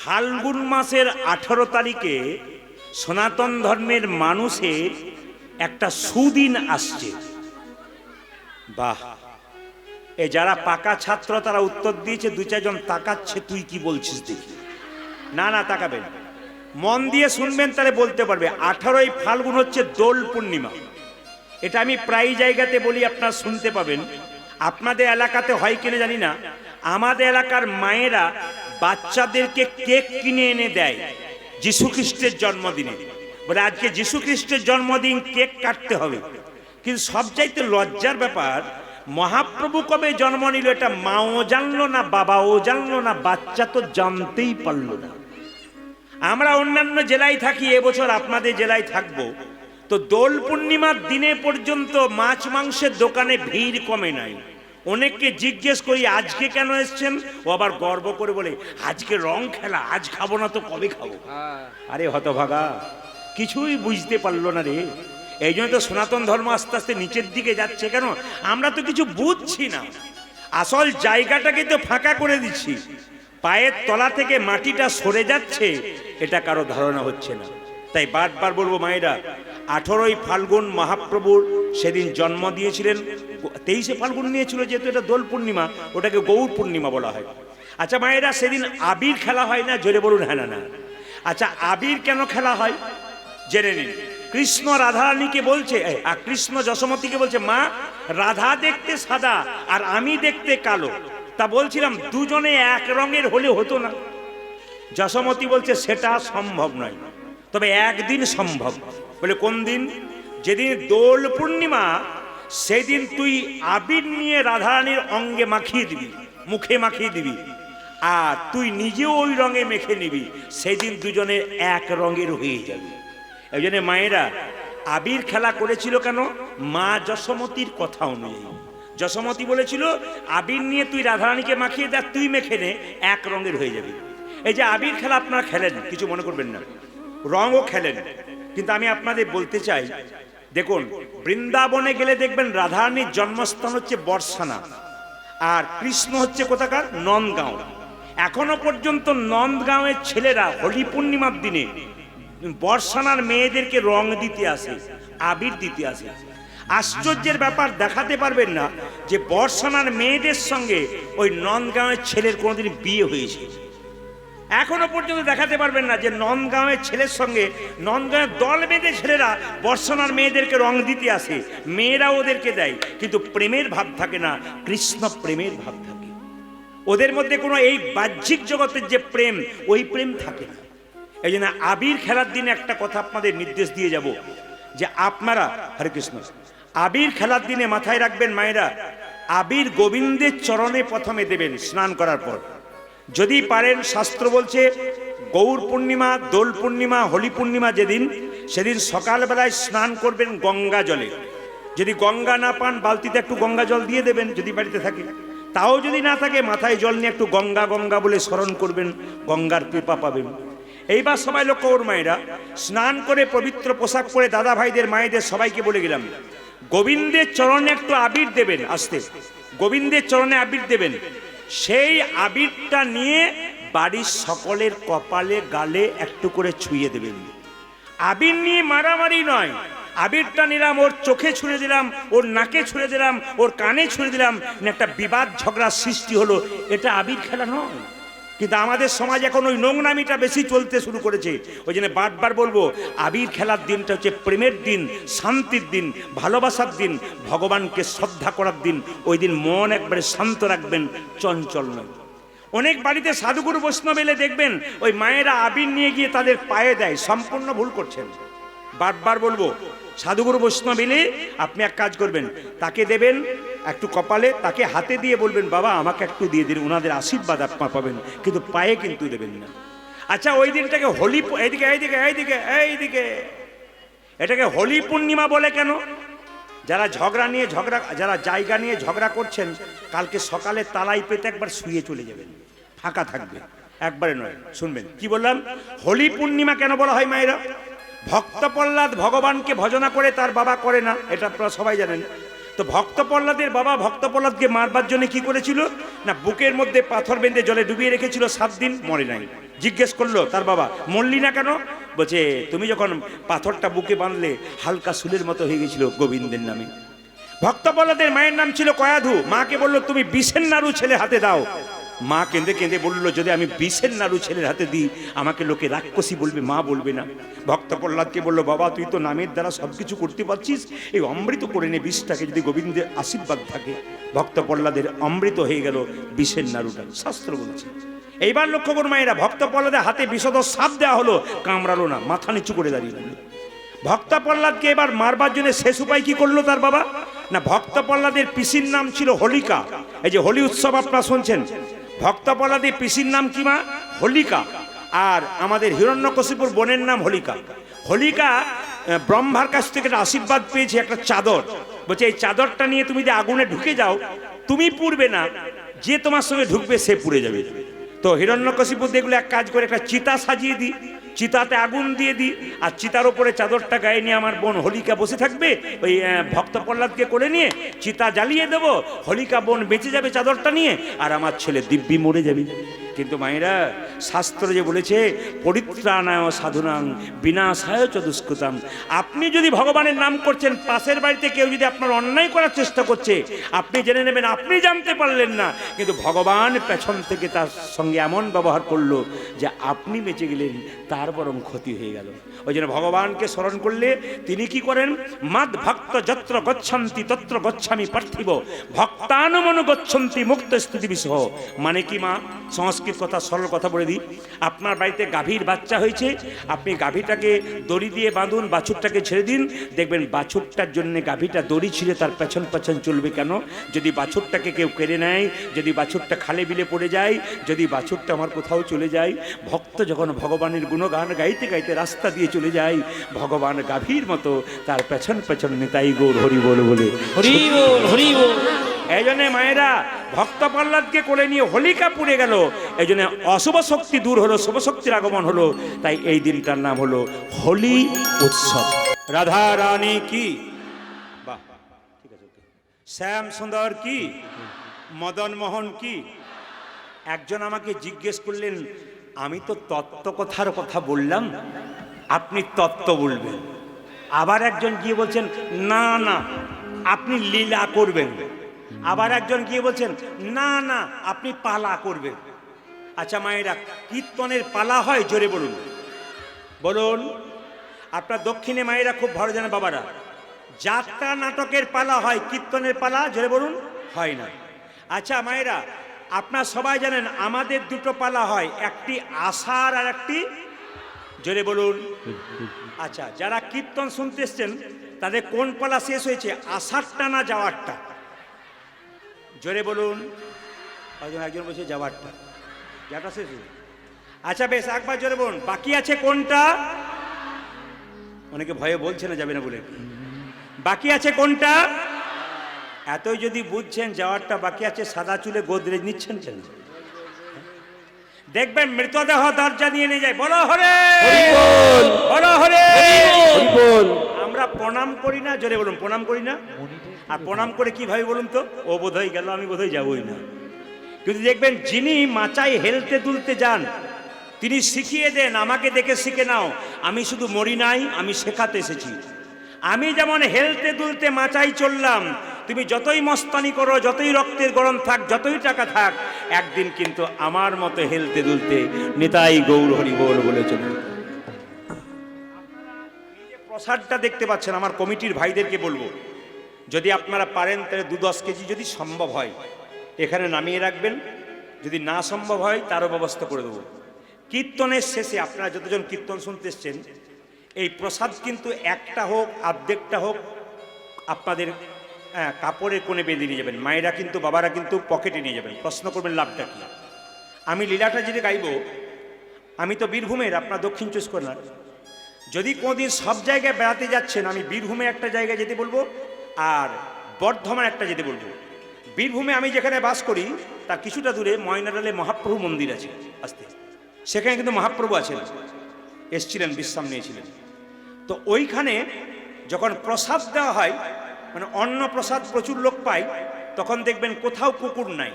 ফাল্গুন মাসের 18 তারিখে সনাতন ধর্মের মানুষের একটা সুদিন আসছে। বাহ, এ যারা পাকা ছাত্র তারা উত্তর দিয়েছে, দু চারজন তাকাচ্ছে, তুই কি বলছিস দেখি। না না, তাকাবেন, মন দিয়ে শুনবেন, তাহলে বলতে পারবে। 18ই ফাল্গুন হচ্ছে দোল পূর্ণিমা। এটা আমি প্রায় জায়গাতে বলি, আপনারা শুনতে পাবেন। আপনাদের এলাকাতে হয় কিনা জানি না, আমাদের এলাকার মায়েরা বাচ্চাদেরকে কেক কিনে এনে দেয় যীশু খ্রিস্টের জন্মদিনে, বলে আজকে যীশু খ্রিস্টের জন্মদিন, কেক কাটতে হবে। কিন্তু সবচাইতে লজ্জার ব্যাপার, মহাপ্রভু কবে জন্ম নিল এটা মাও জানলো না, বাবাও জানলো না, বাচ্চা তো জানতেই পারলো না। আমরা অন্যান্য জেলায় থাকি, এবছর আপনাদের জেলায় থাকবো, তো দোল পূর্ণিমার দিনে পর্যন্ত মাছ মাংসের দোকানে ভিড় কমে নাই। অনেককে জিজ্ঞেস করি আজকে কেন এসছেন, ও আবার গর্ব করে বলে আজকে রং খেলা, আজ খাবো না তো কবে খাবো। আরে হতভাগা, কিছুই বুঝতে পারলো না রে। এই জন্য তো সনাতন ধর্ম আস্তে আস্তে নিচের দিকে যাচ্ছে। কেন? আমরা তো কিছু বুঝছি না, আসল জায়গাটাকে তো ফাঁকা করে দিচ্ছি। পায়ের তলা থেকে মাটিটা সরে যাচ্ছে, এটা কারো ধারণা হচ্ছে না। তাই বারবার বলবো মায়েরা, 18ই ফাল্গুন মহাপ্রভুর সেদিন জন্ম দিয়েছিলেন। 23শে ফাল্গুন নিয়েছিল, যেহেতু এটা দোল পূর্ণিমা, ওটাকে গৌর পূর্ণিমা বলা হয়। আচ্ছা মায়েরা, সেদিন আবির খেলা হয় না? জোরে বলুন হ্যাঁ না না। আচ্ছা, আবির কেন খেলা হয় জেনে নিন। কৃষ্ণ রাধারানীকে বলছে, আর কৃষ্ণ যশোমতীকে বলছে, মা রাধা দেখতে সাদা আর আমি দেখতে কালো, তা বলছিলাম দুজনে এক রঙের হলে হতো না? যশোমতী বলছে সেটা সম্ভব নয়, তবে একদিন সম্ভব। বলে কোন দিন? যেদিন দোল পূর্ণিমা, সেদিন তুই আবির নিয়ে রাধারানীর অঙ্গে মাখিয়ে দিবি, মুখে মাখিয়ে দিবি, আর তুই নিজেও ওই রঙে মেখে নিবি, সেদিন দুজনে এক রঙের হয়ে যাবে। এই জন্য মায়েরা আবির খেলা করেছিল কেন? মা যশোমতীর কথা অনুযায়ী। যশোমতী বলেছিল আবির নিয়ে তুই রাধারানীকে মাখিয়ে দেখ, তুই মেখে নে, এক রঙের হয়ে যাবে। এই যে আবির খেলা আপনারা খেলেন, কিছু মনে করবেন না, রঙও খেলেন, কিন্তু আমি আপনাদের বলতে চাই, দেখুন বৃন্দাবনে গেলে দেখবেন রাধারানীর জন্মস্থান হচ্ছে বর্ষানা, আর কৃষ্ণ হচ্ছে কোথাকার? নন্দগাঁও। এখনো পর্যন্ত নন্দগাঁওয়ের ছেলেরা হোলি পূর্ণিমার দিনে বর্ষানার মেয়েদেরকে রং দিতে আসে, আবির দিতে আসে। আশ্চর্যের ব্যাপার, দেখাতে পারবেন না যে বর্ষানার মেয়েদের সঙ্গে ওই নন্দগাঁওয়ের ছেলের কোনোদিন বিয়ে হয়েছে। এখনো পর্যন্ত দেখাতে পারবেন না যে নন্দগাঁওয়ের ছেলের সঙ্গে, নন্দগাঁওয়ের দল বেঁধে ছেলেরা বর্ষানার মেয়েদেরকে রং দিতে আসে, মেয়েরা ওদেরকে দেয়, কিন্তু প্রেমের ভাব থাকে না, কৃষ্ণ প্রেমের ভাব থাকে ওদের মধ্যে। কোনো এই বাহ্যিক জগতের যে প্রেম, ওই প্রেম থাকে না। এই জন্য আবির খেলার দিনে একটা কথা আপনাদের নির্দেশ দিয়ে যাব, যে আপনারা, হরে কৃষ্ণ, আবির খেলার দিনে মাথায় রাখবেন মায়েরা, আবির গোবিন্দের চরণে প্রথমে দেবেন স্নান করার পর। যদি পারেন, শাস্ত্র বলছে গৌর পূর্ণিমা, দোল পূর্ণিমা, হোলি পূর্ণিমা যেদিন, সেদিন সকালবেলায় স্নান করবেন গঙ্গা জলে। যদি গঙ্গা না পান, বালতিতে একটু গঙ্গা জল দিয়ে দেবেন যদি বাড়িতে থাকে। তাও যদি না থাকে, মাথায় জল নিয়ে একটু গঙ্গা গঙ্গা বলে স্মরণ করবেন, গঙ্গার কৃপা পাবেন। এইবার সবাই লক্ষ্য করুন মায়েরা, স্নান করে পবিত্র পোশাক পরে দাদা ভাইদের, মায়েদের সবাইকে বলে গেলাম, গোবিন্দের চরণে একটু আবির দেবেন। আসতে গোবিন্দের চরণে আবির দেবেন। সেই আবিরটা নিয়ে বাড়ির সকলের কপালে, গালে একটু করে ছুঁয়ে দেবেন। আবির নিয়ে মারামারি নয়, আবিরটা নিলাম, ওর চোখে ছুঁড়ে দিলাম, ওর নাকে ছুঁড়ে দিলাম, ওর কানে ছুঁড়ে দিলাম, একটা বিবাদ ঝগড়ার সৃষ্টি হলো, এটা আবির খেলা নয়। কিন্তু আমাদের সমাজ এখন ওই নোংরামিটা বেশি চলতে শুরু করেছে। ওই জন্য বারবার বলবো, আবির খেলার দিনটা হচ্ছে প্রেমের দিন, শান্তির দিন, ভালোবাসার দিন, ভগবানকে শ্রদ্ধা করার দিন। ওই দিন মন একবারে শান্ত রাখবেন, চঞ্চল নয়। অনেক বাড়িতে সাধুগুরু বৈষ্ণব এলে দেখবেন ওই মায়েরা আবির নিয়ে গিয়ে তাদের পায়ে দেয়, সম্পূর্ণ ভুল করছেন। বারবার বলবো, সাধুগুরু বৈষ্ণব এলে আপনি এক কাজ করবেন, তাকে দেবেন একটু কপালে, তাকে হাতে দিয়ে বলবেন বাবা আমাকে একটু দিয়ে দিন, ওনাদের আশীর্বাদ আপনার পাবেন, কিন্তু পায়ে কিন্তু দেবেন না। আচ্ছা, ওই দিনটাকে হোলি, এইদিকে এইদিকে এইদিকে এইদিকে, এটাকে হোলি পূর্ণিমা বলে কেন? যারা যারা জায়গা নিয়ে ঝগড়া করছেন, কালকে সকালে তালাই পেতে একবার শুয়ে চলে যাবেন, ফাঁকা থাকবে, একবারে নয়। শুনবেন কি বললাম? হোলি পূর্ণিমা কেন বলা হয় মায়েরা? ভক্ত প্রহ্লাদ ভগবানকে ভজনা করে, তার বাবা করে না, এটা আপনারা সবাই জানেন। তো ভক্ত প্রহ্লাদের বাবা ভক্ত প্রহ্লাদকে মারবার জন্য কি করেছিল না, বুকের মধ্যে পাথর বেঁধে জলে ডুবিয়ে রেখেছিল, 7 দিন মরে নাই। জিজ্ঞেস করলো তার বাবা, মরলি না কেন? বলছে তুমি যখন পাথরটা বুকে বাঁধলে হালকা সুলের মতো হয়ে গেছিল গোবিন্দের নামে। ভক্ত প্রহ্লাদের মায়ের নাম ছিল কয়াধু। মাকে বললো তুমি বিষের নাড়ু ছেলে হাতে দাও। মা কেঁদে কেঁদে বললো যদি আমি বিষের নাড়ু ছেলের হাতে দিই আমাকে লোকে রাক্ষসী বলবে, মা বলবে না। ভক্ত প্রহ্লাদকে বললো বাবা তুই তো নামের দ্বারা সব কিছু করতে পারছিস, এই অমৃত করে নে বিষটাকে, যদি গোবিন্দের আশীর্বাদ থাকে। ভক্ত প্রহ্লাদের অমৃত হয়ে গেল বিষের নাড়ুটা, শাস্ত্র বলছে। এইবার লক্ষ্য করুন মায়েরা, ভক্ত প্রহ্লাদের হাতে বিষধর সাপ দেওয়া হলো, কামড়ালো না, মাথা নিচু করে দাঁড়িয়ে রইল। ভক্ত প্রহ্লাদকে এবার মারবার জন্য শেষ উপায় কি করলো তার বাবা না, ভক্ত প্রহ্লাদের পিসির নাম ছিল হোলিকা। এই যে হোলি উৎসব আপনারা শুনছেন, ভক্ত প্রহ্লাদের পিসির নাম কি মা? হোলিকা। আর আমাদের হিরণ্যকশিপুর বোনের নাম হোলিকা। হোলিকা ব্রহ্মার কাছ থেকে একটা আশীর্বাদ পেয়েছে, একটা চাদর। বলছে এই চাদরটা নিয়ে তুমি যে আগুনে ঢুকে যাও, তুমি পুড়বে না, যে তোমার সঙ্গে ঢুকবে সে পুড়ে যাবে। তো হিরণ্যকশিপুর দেখলো এক কাজ করে একটা চিতা সাজিয়ে দিই, চিতাতে আগুন দিয়ে দিই, আর চিতার ওপরে চাদরটা গায়ে নিয়ে আমার বোন হোলিকা বসে থাকবে, ওই ভক্ত প্রহ্লাদকে করে নিয়ে চিতা জ্বালিয়ে দেবো, হোলিকা বোন বেঁচে যাবে চাদরটা নিয়ে, আর আমার ছেলে দিব্যি মরে যাবে। কিন্তু মায়েরা শাস্ত্র যে বলেছে পরিত্রাণায় সাধুনাং বিনাশায় চ দুষ্কৃতাম, আপনি যদি ভগবানের নাম করছেন, পাশের বাড়িতে কেউ যদি আপনার অন্যায় করার চেষ্টা করছে, আপনি জেনে নেবেন আপনি জানতে পারলেন না, কিন্তু ভগবান পেছন থেকে তার সঙ্গে এমন ব্যবহার করলো যে আপনি বেঁচে গেলেন, তার বরং ক্ষতি হয়ে গেল। ওই জন্য ভগবানকে স্মরণ করলে তিনি কি করেন, মাদ ভক্ত যত্র গচ্ছন্তি তত্র গচ্ছামি পার্থিব ভক্তানুমনু গচ্ছন্তি মুক্ত স্তুতি বিসহ। মানে কি মা, সংস্কৃত কথা, সরল কথা বলে দিই। আপনার বাড়িতে গাভীর বাচ্চা হয়েছে, আপনি গাভীটাকে দড়ি দিয়ে বাঁধুন, বাছুরটাকে ছেড়ে দিন, দেখবেন বাছুরটার জন্য গাভীটা দড়ি ছিঁড়ে তার পেছন পেছন চলবে। কেন? যদি বাছুরটাকে কেউ কেড়ে নেয়, যদি বাছুরটা খালে বিলে পড়ে যায়, যদি বাছুরটা আমার কোথাও চলে যায়, ভক্ত যখন ভগবানের গুণগান গাইতে গাইতে রাস্তা দিয়ে চলে যায়, ভগবান গাভীর মতো তার পেছন পেছন নিতাই গৌর হরি বল বলে হরি বল হরি বল। এই জন্য মায়েরা ভক্ত প্রহ্লাদকে কোলে নিয়ে হোলিকা পুড়ে গেল, এই জন্য অশুভ শক্তি দূর হলো, শুভ শক্তির আগমন হলো। তাই এই দিনটার নাম হলো হোলি উৎসব। রাধা রানী কি, বাহ, ঠিক আছে, শ্যাম সুন্দর কি, মদন মোহন কি। একজন আমাকে জিজ্ঞেস করলেন, আমি তো তত্ত্ব কথার কথা বললাম, আপনি তত্ত্ব বলবেন। আবার একজন গিয়ে বলছেন না না আপনি লীলা করবেন। আবার একজন গিয়ে বলছেন না না আপনি পালা করবেন। আচ্ছা মায়েরা, কীর্তনের পালা হয়? জোরে বলুন, বলুন। আপনার দক্ষিণে মায়েরা খুব ভালো জানে, বাবারা, যাত্রা নাটকের পালা হয়, কীর্তনের পালা জোরে বলুন হয় না। আচ্ছা মায়েরা, আপনার সবাই জানেন আমাদের দুটো পালা হয়, একটি আষাঢ় আর একটি, জোরে বলুন। আচ্ছা, যারা কীর্তন শুনতে এসছেন তাদের কোন পালা শেষ হয়েছে, আষাঢ়টা না যাওয়ারটা? জোরে বলুন। একজন বলছে যাওয়ারটা, যাটা শেষ হয়েছে। আচ্ছা বেশ, একবার জোরে বলুন, বাকি আছে কোনটা? অনেকে ভয়ে বলছে না যাবে না বলে, বাকি আছে কোনটা? এতই যদি বুঝছেন যাওয়ারটা বাকি আছে, সাদা চুলে গোদরেজ নিচ্ছেন কেন? দেখবেন মৃতদেহ দরজা দিয়ে নিয়ে যায়, বলো হরে বলো হরে। আমরা প্রণাম করি না, জোরে বলুন, প্রণাম করি না। আর প্রণাম করে কি ভাবে বলুন তো, ও বোধহয় গেল, আমি বোধহয় যাবই না। কিন্তু দেখবেন যিনি মাচায় হেলতে দুলতে যান, তিনি শিখিয়ে দেন, আমাকে দেখে শিখে নাও, আমি শুধু মরি নাই, আমি শেখাতে এসেছি। আমি যেমন হেলতে দুলতে মাচাই চললাম, তুমি যতই মস্তানি করো, যতই রক্তের গরম থাক, যতই টাকা থাক, একদিন কিন্তু আমার মতো হেলতে দুলতে নিতাই গৌর হরি বল বলে চলে। প্রসাদটা দেখতে পাচ্ছেন, আমার কমিটির ভাইদেরকে বলবো, যদি আপনারা পারেন তাহলে 2-10 কেজি যদি সম্ভব হয় এখানে নামিয়ে রাখবেন, যদি না সম্ভব হয় তারও ব্যবস্থা করে দেবো। কীর্তনের শেষে আপনারা যতজন কীর্তন শুনতে এসছেন, এই প্রসাদ কিন্তু একটা হোক অর্ধেকটা হোক আপনাদের কাপড়ের কোণে বেঁধে নিয়ে যাবেন। মায়েরা কিন্তু, বাবারা কিন্তু পকেটে নিয়ে যাবেন। প্রশ্ন করবেন লাভটা কি? আমি লীলাটা যেটা গাইব, আমি তো বীরভূমের, আপনার দক্ষিণ 24 যদি কোনোদিন সব জায়গায় বেড়াতে যাচ্ছেন, আমি বীরভূমে একটা জায়গায় যেতে বলবো আর বর্ধমান একটা যেতে বলবো। বীরভূমে আমি যেখানে বাস করি তার কিছুটা দূরে ময়নাডালে মহাপ্রভু মন্দির আছে, আসতে সেখানে কিন্তু মহাপ্রভু আছেন, এসছিলেন, বিশ্রাম নিয়েছিলেন। তো ওইখানে যখন প্রসাদ দেওয়া হয়, মানে অন্ন প্রসাদ প্রচুর লোক পায়, তখন দেখবেন কোথাও কুকুর নাই,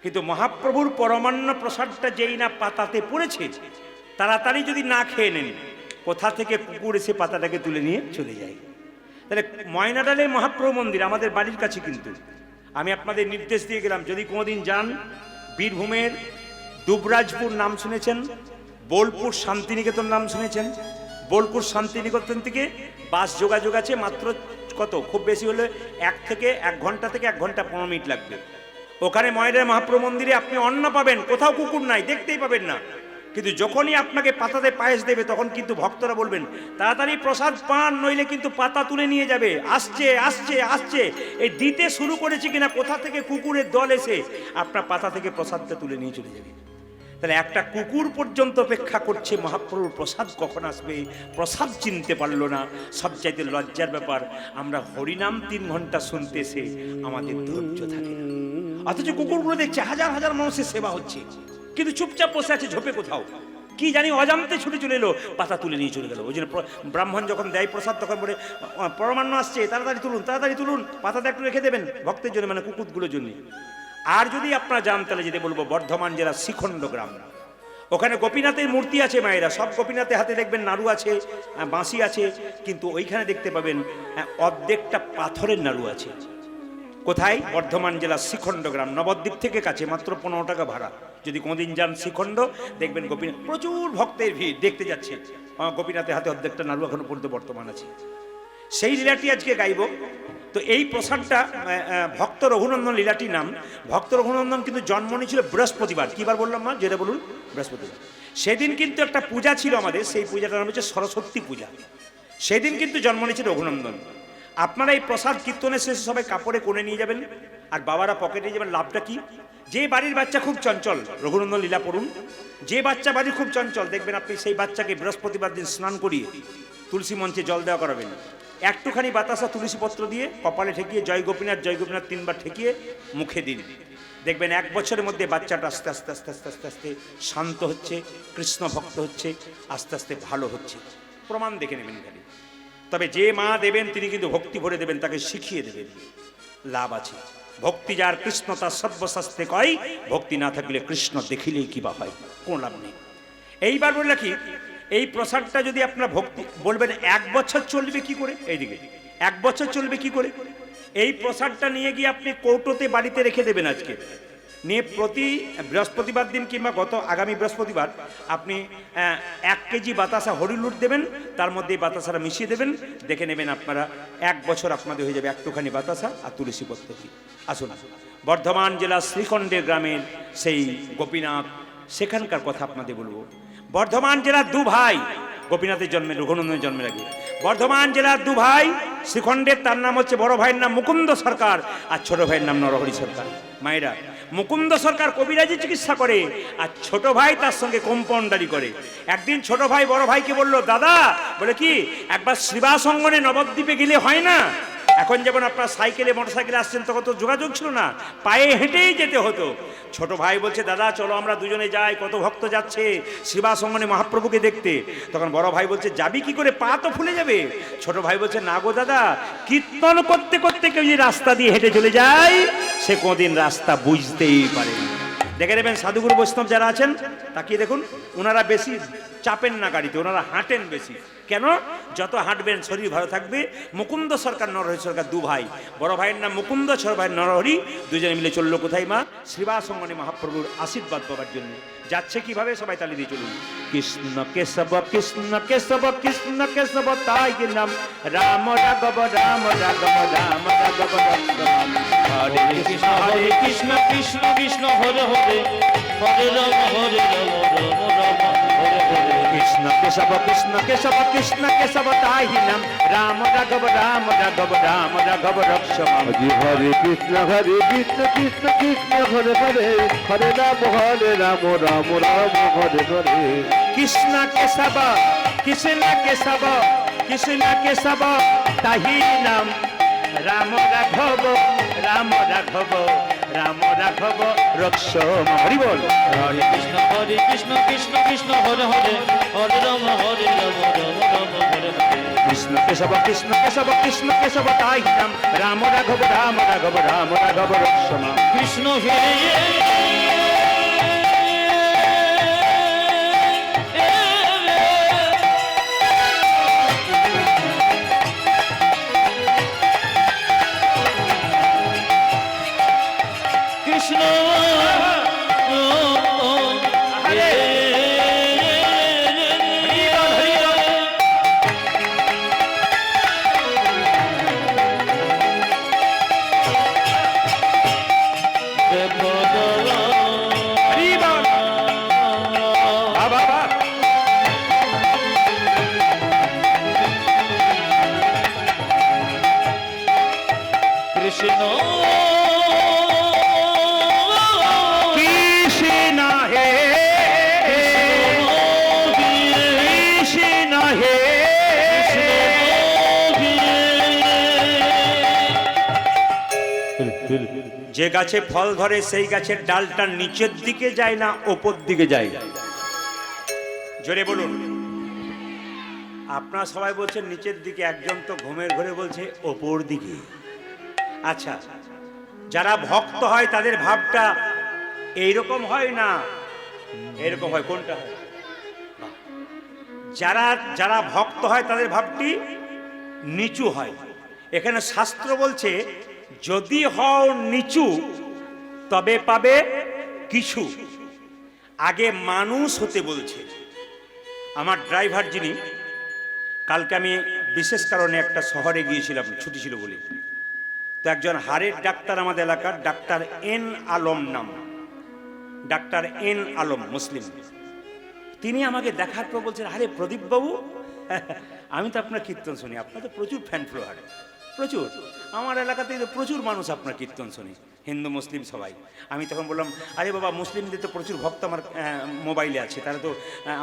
কিন্তু মহাপ্রভুর পরমান্ন প্রসাদটা যেই না পাতাতে পড়েছে, তাড়াতাড়ি যদি না খেয়ে নেন, কোথা থেকে কুকুর এসে পাতাটাকে তুলে নিয়ে চলে যায়। তাহলে ময়নাডালে মহাপ্রভু মন্দির আমাদের বাড়ির কাছে, কিন্তু আমি আপনাদের নির্দেশ দিয়ে গেলাম, যদি কোনোদিন যান, বীরভূমের দুবরাজপুর নাম শুনেছেন, বোলপুর শান্তিনিকেতন নাম শুনেছেন, বোলপুর শান্তিনিকেতন থেকে বাস যোগাযোগ আছে, মাত্র কত, খুব বেশি হলে 1 থেকে 1 ঘন্টা থেকে 1 ঘন্টা 15 মিনিট লাগবে। ওখানে ময়নাডালে মহাপ্রভু মন্দিরে আপনি অন্ন পাবেন, কোথাও কুকুর নাই, দেখতেই পাবেন না, কিন্তু যখনই আপনাকে পাতাতে পায়েস দেবে, তখন কিন্তু ভক্তরা বলবেন তাড়াতাড়ি প্রসাদ পান, নইলে কিন্তু পাতা তুলে নিয়ে যাবে, আসছে আসছে আসছে। এই দিতে শুরু করেছে কিনা, কোথা থেকে কুকুরের দল এসে আপনার পাতা থেকে প্রসাদটা তুলে নিয়ে চলে যাবে। তাহলে একটা কুকুর পর্যন্ত অপেক্ষা করছে মহাপ্রভুর প্রসাদ কখন আসবে, প্রসাদ চিনতে পারলো না। সবচাইতে লজ্জার ব্যাপার, আমরা হরিনাম 3 ঘন্টা শুনতে এসে আমাদের ধৈর্য থাকে না, অথচ কুকুরগুলো দেখছে হাজার হাজার মানুষের সেবা হচ্ছে, কিন্তু চুপচাপ বসে আছে ঝোপে কোথাও, কি জানি অজান্তে ছুটে চলে এলো, পাতা তুলে নিয়ে চলে গেল। ওই জন্য ব্রাহ্মণ যখন দেয় প্রসাদ, তখন বলে পরমান্ন আসছে, তাড়াতাড়ি তুলুন তাড়াতাড়ি তুলুন, পাতাটা একটু রেখে দেবেন ভক্তের জন্য, মানে কুকুরগুলোর জন্য। আর যদি আপনারা যান, তাহলে যেতে বলবো বর্ধমান জেলার শ্রীখণ্ড গ্রাম, ওখানে গোপীনাথের মূর্তি আছে মায়েরা, সব গোপীনাথের হাতে দেখবেন নাড়ু আছে, বাঁশি আছে, কিন্তু ওইখানে দেখতে পাবেন অর্ধেকটা পাথরের নাড়ু আছে। কোথায়? বর্ধমান জেলার শ্রীখণ্ড গ্রাম, নবদ্বীপ থেকে কাছে, মাত্র 15 টাকা ভাড়া। যদি কোনোদিন যান শ্রীখণ্ড, দেখবেন গোপীনাথ, প্রচুর ভক্তের ভিড়, দেখতে যাচ্ছে। গোপীনাথের হাতে অর্ধেকটা নাড়ু এখনো পর্যন্ত বর্তমান আছে। সেই লীলাটি আজকে গাইব। তো এই প্রসাদটা ভক্ত রঘুনন্দন লীলাটি নাম। ভক্ত রঘুনন্দন কিন্তু জন্ম নিয়েছিল বৃহস্পতিবার। কিবার বললাম মা, যেটা বলুন, বৃহস্পতিবার। সেদিন কিন্তু একটা পূজা ছিল আমাদের, সেই পূজাটার নাম হচ্ছে সরস্বতী পূজা। সেদিন কিন্তু জন্ম নিয়েছিল রঘুনন্দন। আপনারা এই প্রসাদ কীর্তনের শেষে সবাই কাপড়ে কোণে নিয়ে যাবেন, আর বাবারা পকেটে নিয়ে যাবেন। লাভটা কি? যে বাড়ির বাচ্চা খুব চঞ্চল, রঘুনন্দন লীলা পড়ুন। যে বাচ্চা বাড়ির খুব চঞ্চল, দেখবেন আপনি সেই বাচ্চাকে বৃহস্পতিবার দিন স্নান করিয়ে তুলসী মঞ্চে জল দেওয়া করাবেন। একটুখানি বাতাসা তুলসী পত্র দিয়ে কপালে ঠেকিয়ে জয় গোপীনাথ 3 বার ঠেকিয়ে মুখে দিন। দেখবেন 1 বছরের মধ্যে বাচ্চাটা আস্তে আস্তে আস্তে আস্তে আস্তে আস্তে শান্ত হচ্ছে, কৃষ্ণ ভক্ত হচ্ছে, আস্তে আস্তে ভালো হচ্ছে। প্রমাণ দেখে নেবেন খালি। তবে যে মা দেবেন, তিনি কিন্তু ভক্তি ভরে দেবেন, তাকে শিখিয়ে দেবেন। লাভ আছে। ভক্তি যার কৃষ্ণ তার সর্বশাস্ত্রে কয়, ভক্তি না থাকলে কৃষ্ণ দেখিলেই কি বা হয়, কোনো লাভ নেই। এইবার বললে কি, এই প্রসাদটা যদি আপনার ভক্তি বলবেন 1 বছর চলবে কি করে, এইদিকে 1 বছর চলবে কি করে, এই প্রসাদটা নিয়ে গিয়ে আপনি কৌটোতে বাড়িতে রেখে দেবেন। আজকে নিয়ে প্রতি বৃহস্পতিবার দিন কিংবা আগামী বৃহস্পতিবার আপনি 1 কেজি বাতাসা হরিলুট দেবেন, তার মধ্যে বাতাসাটা মিশিয়ে দেবেন। দেখে নেবেন আপনারা 1 বছর আপনাদের হয়ে যাবে একটুখানি বাতাসা আর তুলসী পত্র। আসুন, বর্ধমান জেলার শ্রীখণ্ডের গ্রামের সেই গোপীনাথ, সেখানকার কথা আপনাদের বলবো। বর্ধমান জেলার 2 ভাই, গোপীনাথের জন্মের, রঘুনন্দনের জন্মের আগে বর্ধমান জেলার 2 ভাই শ্রীখণ্ডের, তার নাম হচ্ছে, বড় ভাইয়ের নাম মুকুন্দ সরকার আর ছোট ভাইয়ের নাম নরহরি সরকার। মায়েরা, মুকুন্দ সরকার কবিরাজি চিকিৎসা করে, আর ছোট ভাই তার সঙ্গে কম্পাউন্ডারি করে। একদিন ছোট ভাই বড় ভাইকে বলল, দাদা, বলে কি, একবার শ্রীবাসঙ্গনে নবদ্বীপে গেলে হয় না? এখন যেমন আপনার সাইকেলে মোটরসাইকেলে আসছেন, তখন তো যোগাযোগ ছিল না, পায়ে হেঁটেই যেতে হতো। ছোট ভাই বলছে, দাদা চলো আমরা দুজনে যাই, কত ভক্ত যাচ্ছে শ্রীবাসঙ্গনে মহাপ্রভুকে দেখতে। তখন বড় ভাই বলছে, যাবি কি করে, পা তো ফুলে যাবে। ছোট ভাই বলছে, না গো দাদা, কীর্তন করতে করতে কেউ যে রাস্তা দিয়ে হেঁটে চলে যায়, সে কোনদিন রাস্তা বুঝতেই পারে না। দেখে নেবেন সাধুগুরু বৈষ্ণব যারা আছেন, তাকিয়ে দেখুন, ওনারা বেশি চাপেন না গাড়িতে, ওনারা হাঁটেন বেশি। কেন? যত হাঁটবেন শরীর ভালো থাকবে। মুকুন্দ সরকার, নরহরি সরকার 2 ভাই, বড় ভাইয়ের নাম মুকুন্দ, ছোট ভাইয়ের নরহরি, দুজনে মিলে চললো কোথায় মা? শ্রীবাসঙ্গনে মহাপ্রভুর আশীর্বাদ পাওয়ার জন্য। যাচ্ছে কিভাবে? সবাই তালি দিয়ে চলুন। কৃষ্ণ কেশব কৃষ্ণ কেশব কৃষ্ণ কেশব তাই নাম, রাম রাঘব রাম রাঘব রাম রাঘব রাম, হরে কৃষ্ণ কৃষ্ণ কৃষ্ণ হরে হরে, হরে রাম হরে রাম রাম রাম হরে হরে। কৃষ্ণ কেশব কৃষ্ণ কেশব তাই নাম, রাম রাঘব রাম রাঘব রাম রাঘব রক্ষম। হরে কৃষ্ণ কৃষ্ণ কৃষ্ণ হরে হরে, হরে রাম রাম রাম হরে হরে। কৃষ্ণ কেশব কৃষ্ণ কেশব তাহি নাম, রাম রাঘব রাম রাঘব রাম রাঘব রক্ষম। হরি বল। হরে কৃষ্ণ কৃষ্ণ কৃষ্ণ হরে হরে, হরে রাম রাম রাম রাম হরে হরে। কৃষ্ণ কেশব কৃষ্ণ কেশব কৃষ্ণ কেশব তাই নাম রাম রাঘব রাম রাঘব রাম রাঘব রক্ষমা কৃষ্ণ হে কৃষ্ণ কৃষ্ণ কৃষ্ণ হে কৃষ্ণ হে যে গাছে ফল ধরে সেই গাছের ডালটা নিচের দিকে যায় না ওপর দিকে যায়? জোরে বলুন। আপনারা সবাই বলছেন নিচের দিকে, একজন তো ঘুমের ঘরে বলছে ওপর দিকে। আচ্ছা, যারা ভক্ত হয় তাদের ভাবটা এইরকম হয় না এরকম হয়? কোনটা হয়? যারা যারা ভক্ত হয় তাদের ভাবটি নিচু হয়। এখানে শাস্ত্র বলছে যদি হও নিচু তবে পাবে কিছু। আগে মানুষ হতে বলছে। আমার ড্রাইভার যিনি, কালকে আমি বিশেষ কারণে একটা শহরে গিয়েছিলাম, ছুটি ছিল বলে। তো একজন হাড়ের ডাক্তার আমাদের এলাকার, ডাক্তার এন আলম নাম, ডাক্তার এন আলম মুসলিম। তিনি আমাকে দেখার পর বলছেন, আরে প্রদীপ বাবু, আমি তো আপনার কীর্তন শুনি, আপনার তো প্রচুর ফ্যান ফলোয়ার, প্রচুর। আমার এলাকাতে তো প্রচুর মানুষ আপনার কীর্তন শুনি, হিন্দু মুসলিম সবাই। আমি তখন বললাম, আরে বাবা, মুসলিমদের তো প্রচুর ভক্ত আমার মোবাইলে আছে, তারা তো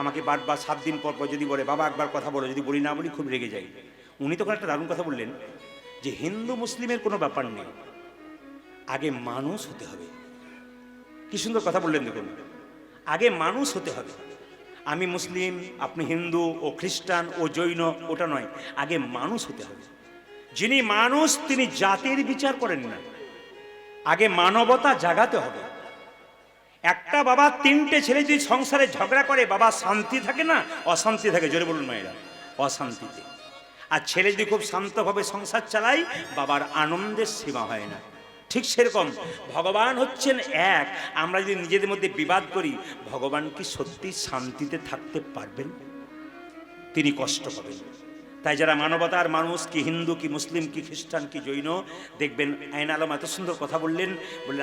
আমাকে বারবার 7 দিন পর পর যদি বলে বাবা একবার কথা বলো, যদি বলি না বলি খুব রেগে যাই। উনি তখন একটা দারুণ কথা বললেন যে হিন্দু মুসলিমের কোনো ব্যাপার নেই, আগে মানুষ হতে হবে। কি সুন্দর কথা বললেন দেখুন, আগে মানুষ হতে হবে। আমি মুসলিম, আপনি হিন্দু, ও খ্রিস্টান, ও জৈন, ওটা নয়, আগে মানুষ হতে হবে। যিনি মানুষ তিনি জাতির বিচার করেন না, আগে মানবতা জাগাতে হবে। একটা বাবা 3টে ছেলে যদি সংসারে ঝগড়া করে, বাবা শান্তি থাকে না অশান্তি থাকে? জোরে বলুন মায়েরা, অশান্তিতে। আর ছেলে যদি খুব শান্তভাবে সংসার চালায়, বাবার আনন্দের সীমা হয় না। ঠিক সেরকম ভগবান হচ্ছেন এক। আমরা যদি নিজেদের মধ্যে বিবাদ করি, ভগবান কি সত্যি শান্তিতে থাকতে পারবেন? তিনি কষ্ট পাবেন। তাই যারা মানবতার মানুষ, কি হিন্দু কি মুসলিম কি খ্রিস্টান কি জৈন, দেখবেন আইন আলম এত সুন্দর কথা বললেন।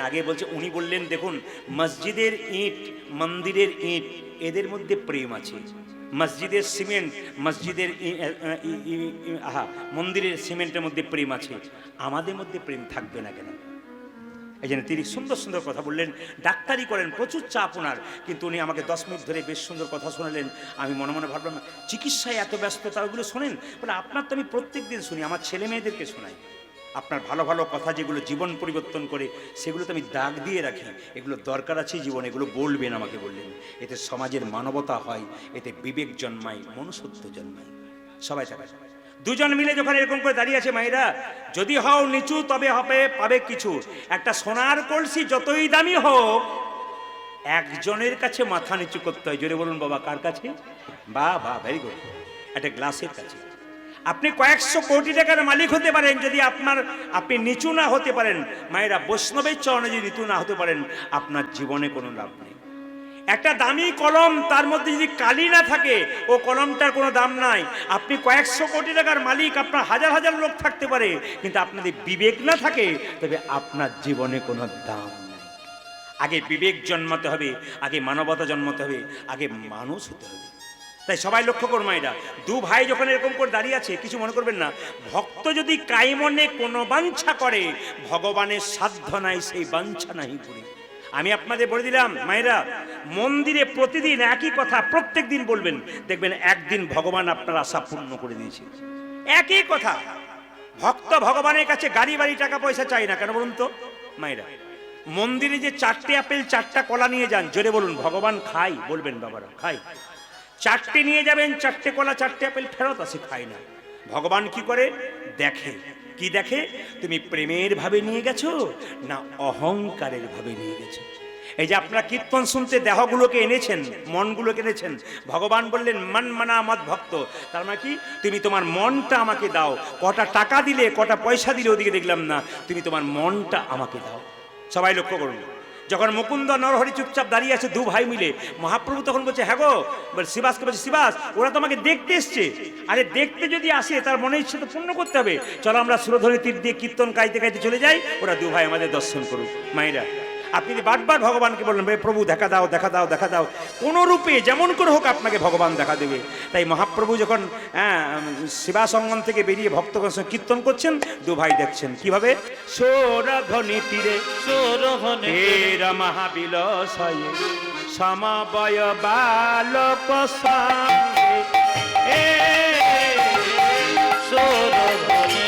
আগে বলছে, উনি বললেন দেখুন, মসজিদের ইট মন্দিরের ইট এদের মধ্যে প্রেম আছে, মসজিদের সিমেন্ট মসজিদের মন্দিরের সিমেন্টের মধ্যে প্রেম আছে, আমাদের মধ্যে প্রেম থাকবে না কেন? এই জন্য তিনি সুন্দর সুন্দর কথা বললেন। ডাক্তারি করেন, প্রচুর চাপ ওনার, কিন্তু উনি আমাকে 10 মিনিট ধরে বেশ সুন্দর কথা শোনালেন। আমি মনে মনে ভাবলাম, চিকিৎসায় এত ব্যস্ততা, ওগুলো শোনেন? বলে আপনার তো আমি প্রত্যেক দিন শুনি, আমার ছেলে মেয়েদেরকে শোনাই। আপনার ভালো ভালো কথা যেগুলো জীবন পরিবর্তন করে, সেগুলো তো আমি দাগ দিয়ে রাখি, এগুলো দরকার আছে জীবনে, এগুলো বলবেন আমাকে। বললেন এতে সমাজের মানবতা হয়, এতে বিবেক জন্মায়, মনুষ্যত্ব জন্মায়। সবাই থাকে দুজন মিলে যখন এরকম করে দাঁড়িয়ে আছে, মায়েরা, যদি হও নিচু তবে হবে পাবে কিছু। একটা সোনার কলসি যতই দামি হোক, একজনের কাছে মাথা নিচু করতে হয়। জোরে বলুন বাবা, কার কাছে? বাহ বাহ, ভেরি গুড। একটা গ্লাসের কাছে। আপনি কয়েকশো কোটি টাকার মালিক হতে পারেন, যদি আপনি নিচু না হতে পারেন, মায়েরা, বৈষ্ণবের চরণে যদি নিচু না হতে পারেন, আপনার জীবনে কোনো লাভ নেই। একটা দামি কলম, তার মধ্যে যদি কালি না থাকে, ও কলমটার কোনো দাম নাই। আপনি কয়েকশো কোটি টাকার মালিক, আপনার হাজার হাজার লোক থাকতে পারে, কিন্তু আপনাদের বিবেক না থাকে, তবে আপনার জীবনে কোনো দাম নেই। আগে বিবেক জন্মাতে হবে, আগে মানবতা জন্মাতে হবে, আগে মানুষ হতে হবে। তাই সবাই লক্ষ্য করুন মায়েরা, দু ভাই যখন এরকম করে দাঁড়িয়ে আছে, কিছু মনে করবেন না। ভক্ত যদি কাইমনে কোনো বাঞ্ছা করে, ভগবানের সাধ্য নাই সেই বাঞ্ছা নাহি পুরি। আমি আপনাদের বলে দিলাম মায়েরা, মন্দিরে প্রতিদিন একই কথা প্রত্যেক দিন বলবেন, দেখবেন একদিন ভগবান আপনার আশা পূর্ণ করে দিয়েছে। একই কথা। ভক্ত ভগবানের কাছে গাড়ি বাড়ি টাকা পয়সা চাই না, কেন বলুন তো মায়েরা? মন্দিরে যে 4টে আপেল 4টা কলা নিয়ে যান, জোরে বলুন, ভগবান খাই? বলবেন বাবারা, খাই। 4টে নিয়ে যাবেন, 4টে কলা 4টে আপেল ফেরত আসে, খায় না। ভগবান কি করে দেখে, কি দেখে? তুমি প্রেমের ভাবে নিয়ে গেছো না অহংকারের ভাবে নিয়ে গেছো। এই যে আপনারা কীর্তন শুনতে দেহগুলোকে এনেছেন, মনগুলোকে এনেছেন, ভগবান বললেন মন মানা মত ভক্ত। তার মানে কি? তুমি তোমার মনটা আমাকে দাও। কটা টাকা দিলে, কটা পয়সা দিলে ওদিকে দেখলাম না, তুমি তোমার মনটা আমাকে দাও। সবাই লক্ষ্য করুন, যখন মুকুন্দ নরহরি চুপচাপ দাঁড়িয়ে আছে দু ভাই মিলে, মহাপ্রভু তখন বলছে হ্যাঁ গো, শিবাসকে বলছে শিবাস ওরা তোমাকে দেখতে এসছে। আরে দেখতে যদি আসে তার মনে ইচ্ছে তো পূর্ণ করতে হবে, চলো আমরা সুরধনী তীর দিয়ে কীর্তন গাইতে গাইতে চলে যাই, ওরা দু ভাই আমাদের দর্শন করুক। মায়েরা, আপনি যদি বারবার ভগবানকে বললেন প্রভু দেখা দাও দেখা দাও দেখা দাও, কোনো রূপে যেমন করে হোক আপনাকে ভগবান দেখা দেবে। তাই মহাপ্রভু যখন শিবাস অঙ্গন থেকে বেরিয়ে ভক্তগণ সঙ্গে কীর্তন করছেন, দু ভাই দেখছেন কিভাবে সৌরধ্বনি তীরে মহাবিলাসয়ে সমবয় বালক সঙ্গে সৌরধনে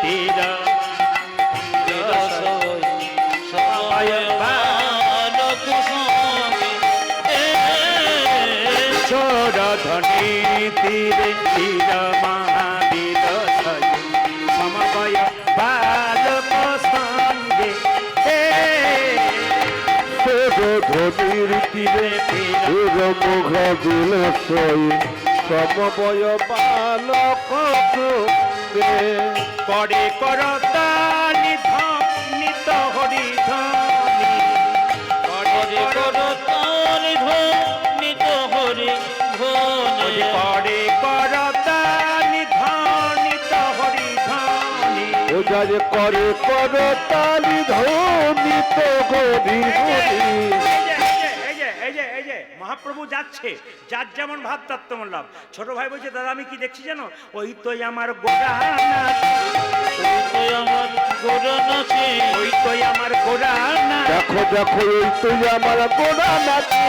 তীরা সৌরধ্বনি তীরে তীর মহাবিলাসয়ে সমবয় বালক সঙ্গে ধনির তীরে মুখ বিলাসয়ে সমবয় বালক সঙ্গে করে করতালি নিত হরি ধ্বনি, হরে করতালি ধ্বনিত হরি ধ্বনি করে করতালি ধ্বনিত হরি ধ্বনি। ও যারে করে করতালি ধ্বনিত হরি ধ্বনি। এই যে মহাপ্রভু যাচ্ছে, যার যেমন ভাব তার তেমন লাভ। ছোট ভাই বলছে দাদা আমি কি দেখছি জানো, ওই তো আমার গোড়া নাচ, আমার গোরা নাচে ওই তো আমার গোড়া নাচ, দেখো দেখো এই তো আমার গোড়া নাচে,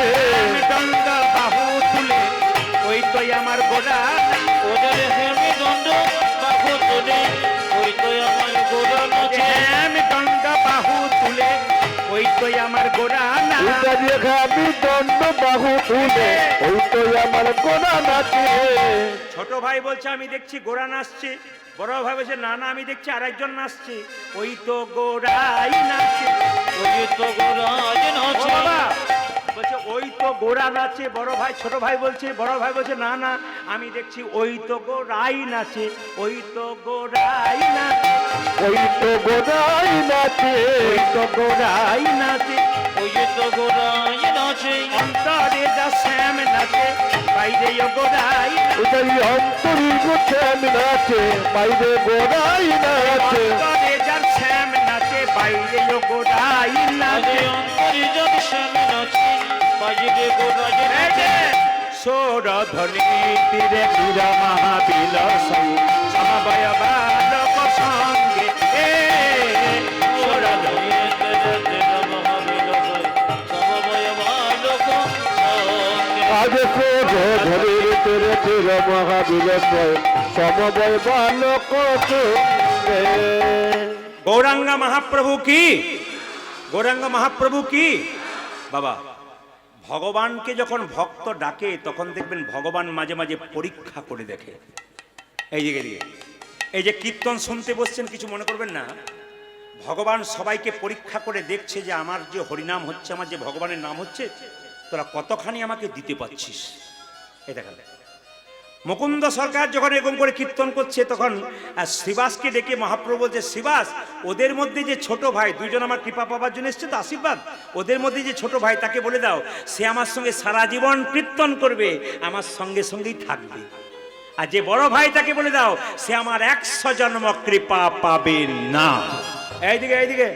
গঙ্গা বাহু তুলে ওই তো আমার গোড়া নাচ, ওদের হেমি দণ্ড বাহু তোলে ওই তো আমার গোরা নাচে গঙ্গা বাহু তুলে ওই তো আমার গোড়া নাচ। এটা দেখে আমি দণ্ড বাহু তুলে ওই তো আমার গোড়া নাচে। ছোট ভাই বলছে আমি দেখছি গোড়া নাচছে, বড় ভাই বলছে না না আমি দেখছি আরেকজন নাচছে, ওই তো গোড়াই নাচে। ওই তো গোরাজ ও নাচে বাবা বলছে ওই তো গোড়া নাচে, বড় ভাই ছোট ভাই বলছে, বড় ভাই বলছে না না আমি দেখছি ওই তো গোড়াই নাচে, ওই তো গোড়াই নাচে, ওই তো গোড়াই নাচে, ওই তো গোড়াই নাচে। ওই তো গোরাজ নাচে অন্তরে যা শ্যাম নাচে বাইরে গোড়াই নাচে, ওটাই অন্তরী গোছে আমি নাচে বাইরে গোড়াই নাচে। অন্তরে যার শ্যাম নাচে বাইরে গোড়াই আজ নাচে। অন্তরে যদি শ্যামে নাচে বাজিরে গোরাজ নাচে সৌরধ্বনি তীরে তীর মহাবিলাসয়ে সমবয় বালক সঙ্গে সৌরধ্বনি আজ ধরির তেরে তীর মহাবিলাসয়ে সমবয় বালক সঙ্গে। গৌরাঙ্গা মহাপ্রভু কি, গৌরাঙ্গ মহাপ্রভু কি বাবা। ভগবানকে যখন ভক্ত ডাকে তখন দেখবেন ভগবান মাঝে মাঝে পরীক্ষা করে দেখে। এই যে এই যে কীর্তন শুনতে বসছেন কিছু মনে করবেন না, ভগবান সবাইকে পরীক্ষা করে দেখছে যে আমার যে হরিনাম হচ্ছে, আমার যে ভগবানের নাম হচ্ছে, তোরা কতখানি আমাকে দিতে পারছিস। এই দেখা মুকুন্দ সরকার যখন এরকম করে কীর্তন করছে তখন শিবাসকে ডেকে মহাপ্রভু বলছে শিবাস ওদের মধ্যে যে ছোট ভাই, দুইজন আমার কৃপা পাবার জন্য এসছে তো আশীর্বাদ, ওদের মধ্যে যে ছোট ভাই তাকে বলে দাও সে আমার সঙ্গে সারা জীবন কীর্তন করবে, আমার সঙ্গে সঙ্গেই থাকবে। আর যে বড় ভাই তাকে বলে দাও সে আমার 100 জন্ম কৃপা পাবে না। এইদিকে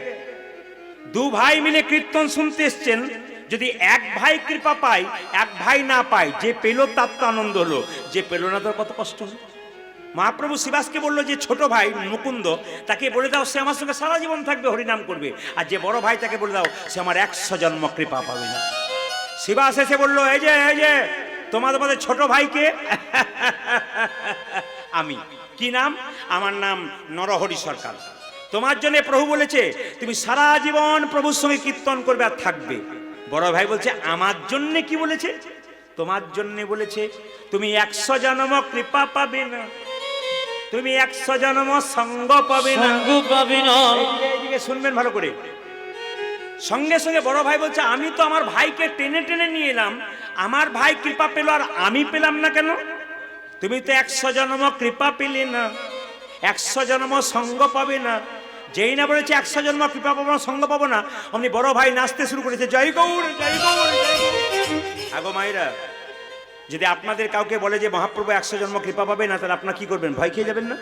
দু ভাই মিলে কীর্তন শুনতে এসছেন, যদি এক ভাই কৃপা পায় এক ভাই না পায়, যে পেল তার তো আনন্দ হলো, যে পেল না তার কত কষ্ট হলো। মহাপ্রভু শিবাসকে বললো যে ছোট ভাই মুকুন্দ তাকে বলে দাও সে আমার সঙ্গে সারা জীবন থাকবে, হরিনাম করবে, আর যে বড় ভাই তাকে বলে দাও সে আমার 100 জন্ম কৃপা পাবে না। শিবাস এসে বললো এই যে তোমাদের ছোট ভাইকে আমি, কি নাম? আমার নাম নরহরি সরকার। তোমার জন্য প্রভু বলেছে তুমি সারা জীবন প্রভুর সঙ্গে কীর্তন করবে আর থাকবে। বড় ভাই বলছে আমার জন্য কি বলেছে? তোমার জন্য বলেছে তুমি 100 জন্ম কৃপা পাবে না। তুমি 100 জন্ম সঙ্গ পাবে না। সঙ্গ পাবি না। এইদিকে শুনবেন ভালো করে। সঙ্গে সঙ্গে বড় ভাই বলছে, আমি তো আমার ভাইকে টেনে টেনে নিয়ে এলাম, আমার ভাই কৃপা পেল আর আমি পেলাম না কেন? তুমি তো 100 জন্ম কৃপা পেলে না, 100 জন্ম সঙ্গ পাবে না। যেই না বলেছে 100 জন্ম কৃপা পাবো না, সঙ্গ পাবো না, অমনি বড় ভাই নাচতে শুরু করেছে, জয় গৌর জয় গৌর জয় গৌর। আগো মায়েরা, যদি আপনাদের কাউকে বলে যে মহাপ্রভু 100 জন্ম কৃপা পাবে না, তাহলে আপনারা কি করবেন? ভয় খেয়ে যাবেন না?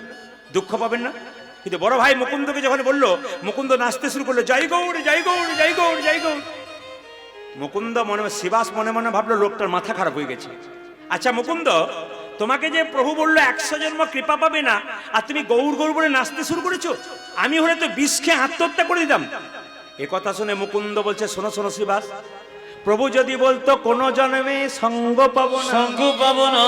দুঃখ পাবেন না? কিন্তু বড় ভাই মুকুন্দকে যখন বললো, মুকুন্দ নাচতে শুরু করলো, জয় গৌর জয় গৌর জয় গৌর জয় গৌর। মুকুন্দ মনে শিবাস মনে মনে ভাবলো লোকটার মাথা খারাপ হয়ে গেছে। আচ্ছা মুকুন্দ, তোমাকে যে প্রভু বললো 100 জন্ম কৃপা পাবে না, আর তুমি গৌর গৌর বলে নাচতে শুরু করেছো, আমি হলে তো বিষ খেয়ে আত্মহত্যা করে দিতাম। এ কথা শুনে মুকুন্দ বলছে, শোনো শোনো শিবাস, প্রভু যদি বলতো কোন জন্মে সঙ্গ পাবো না, সঙ্গ পাবো না,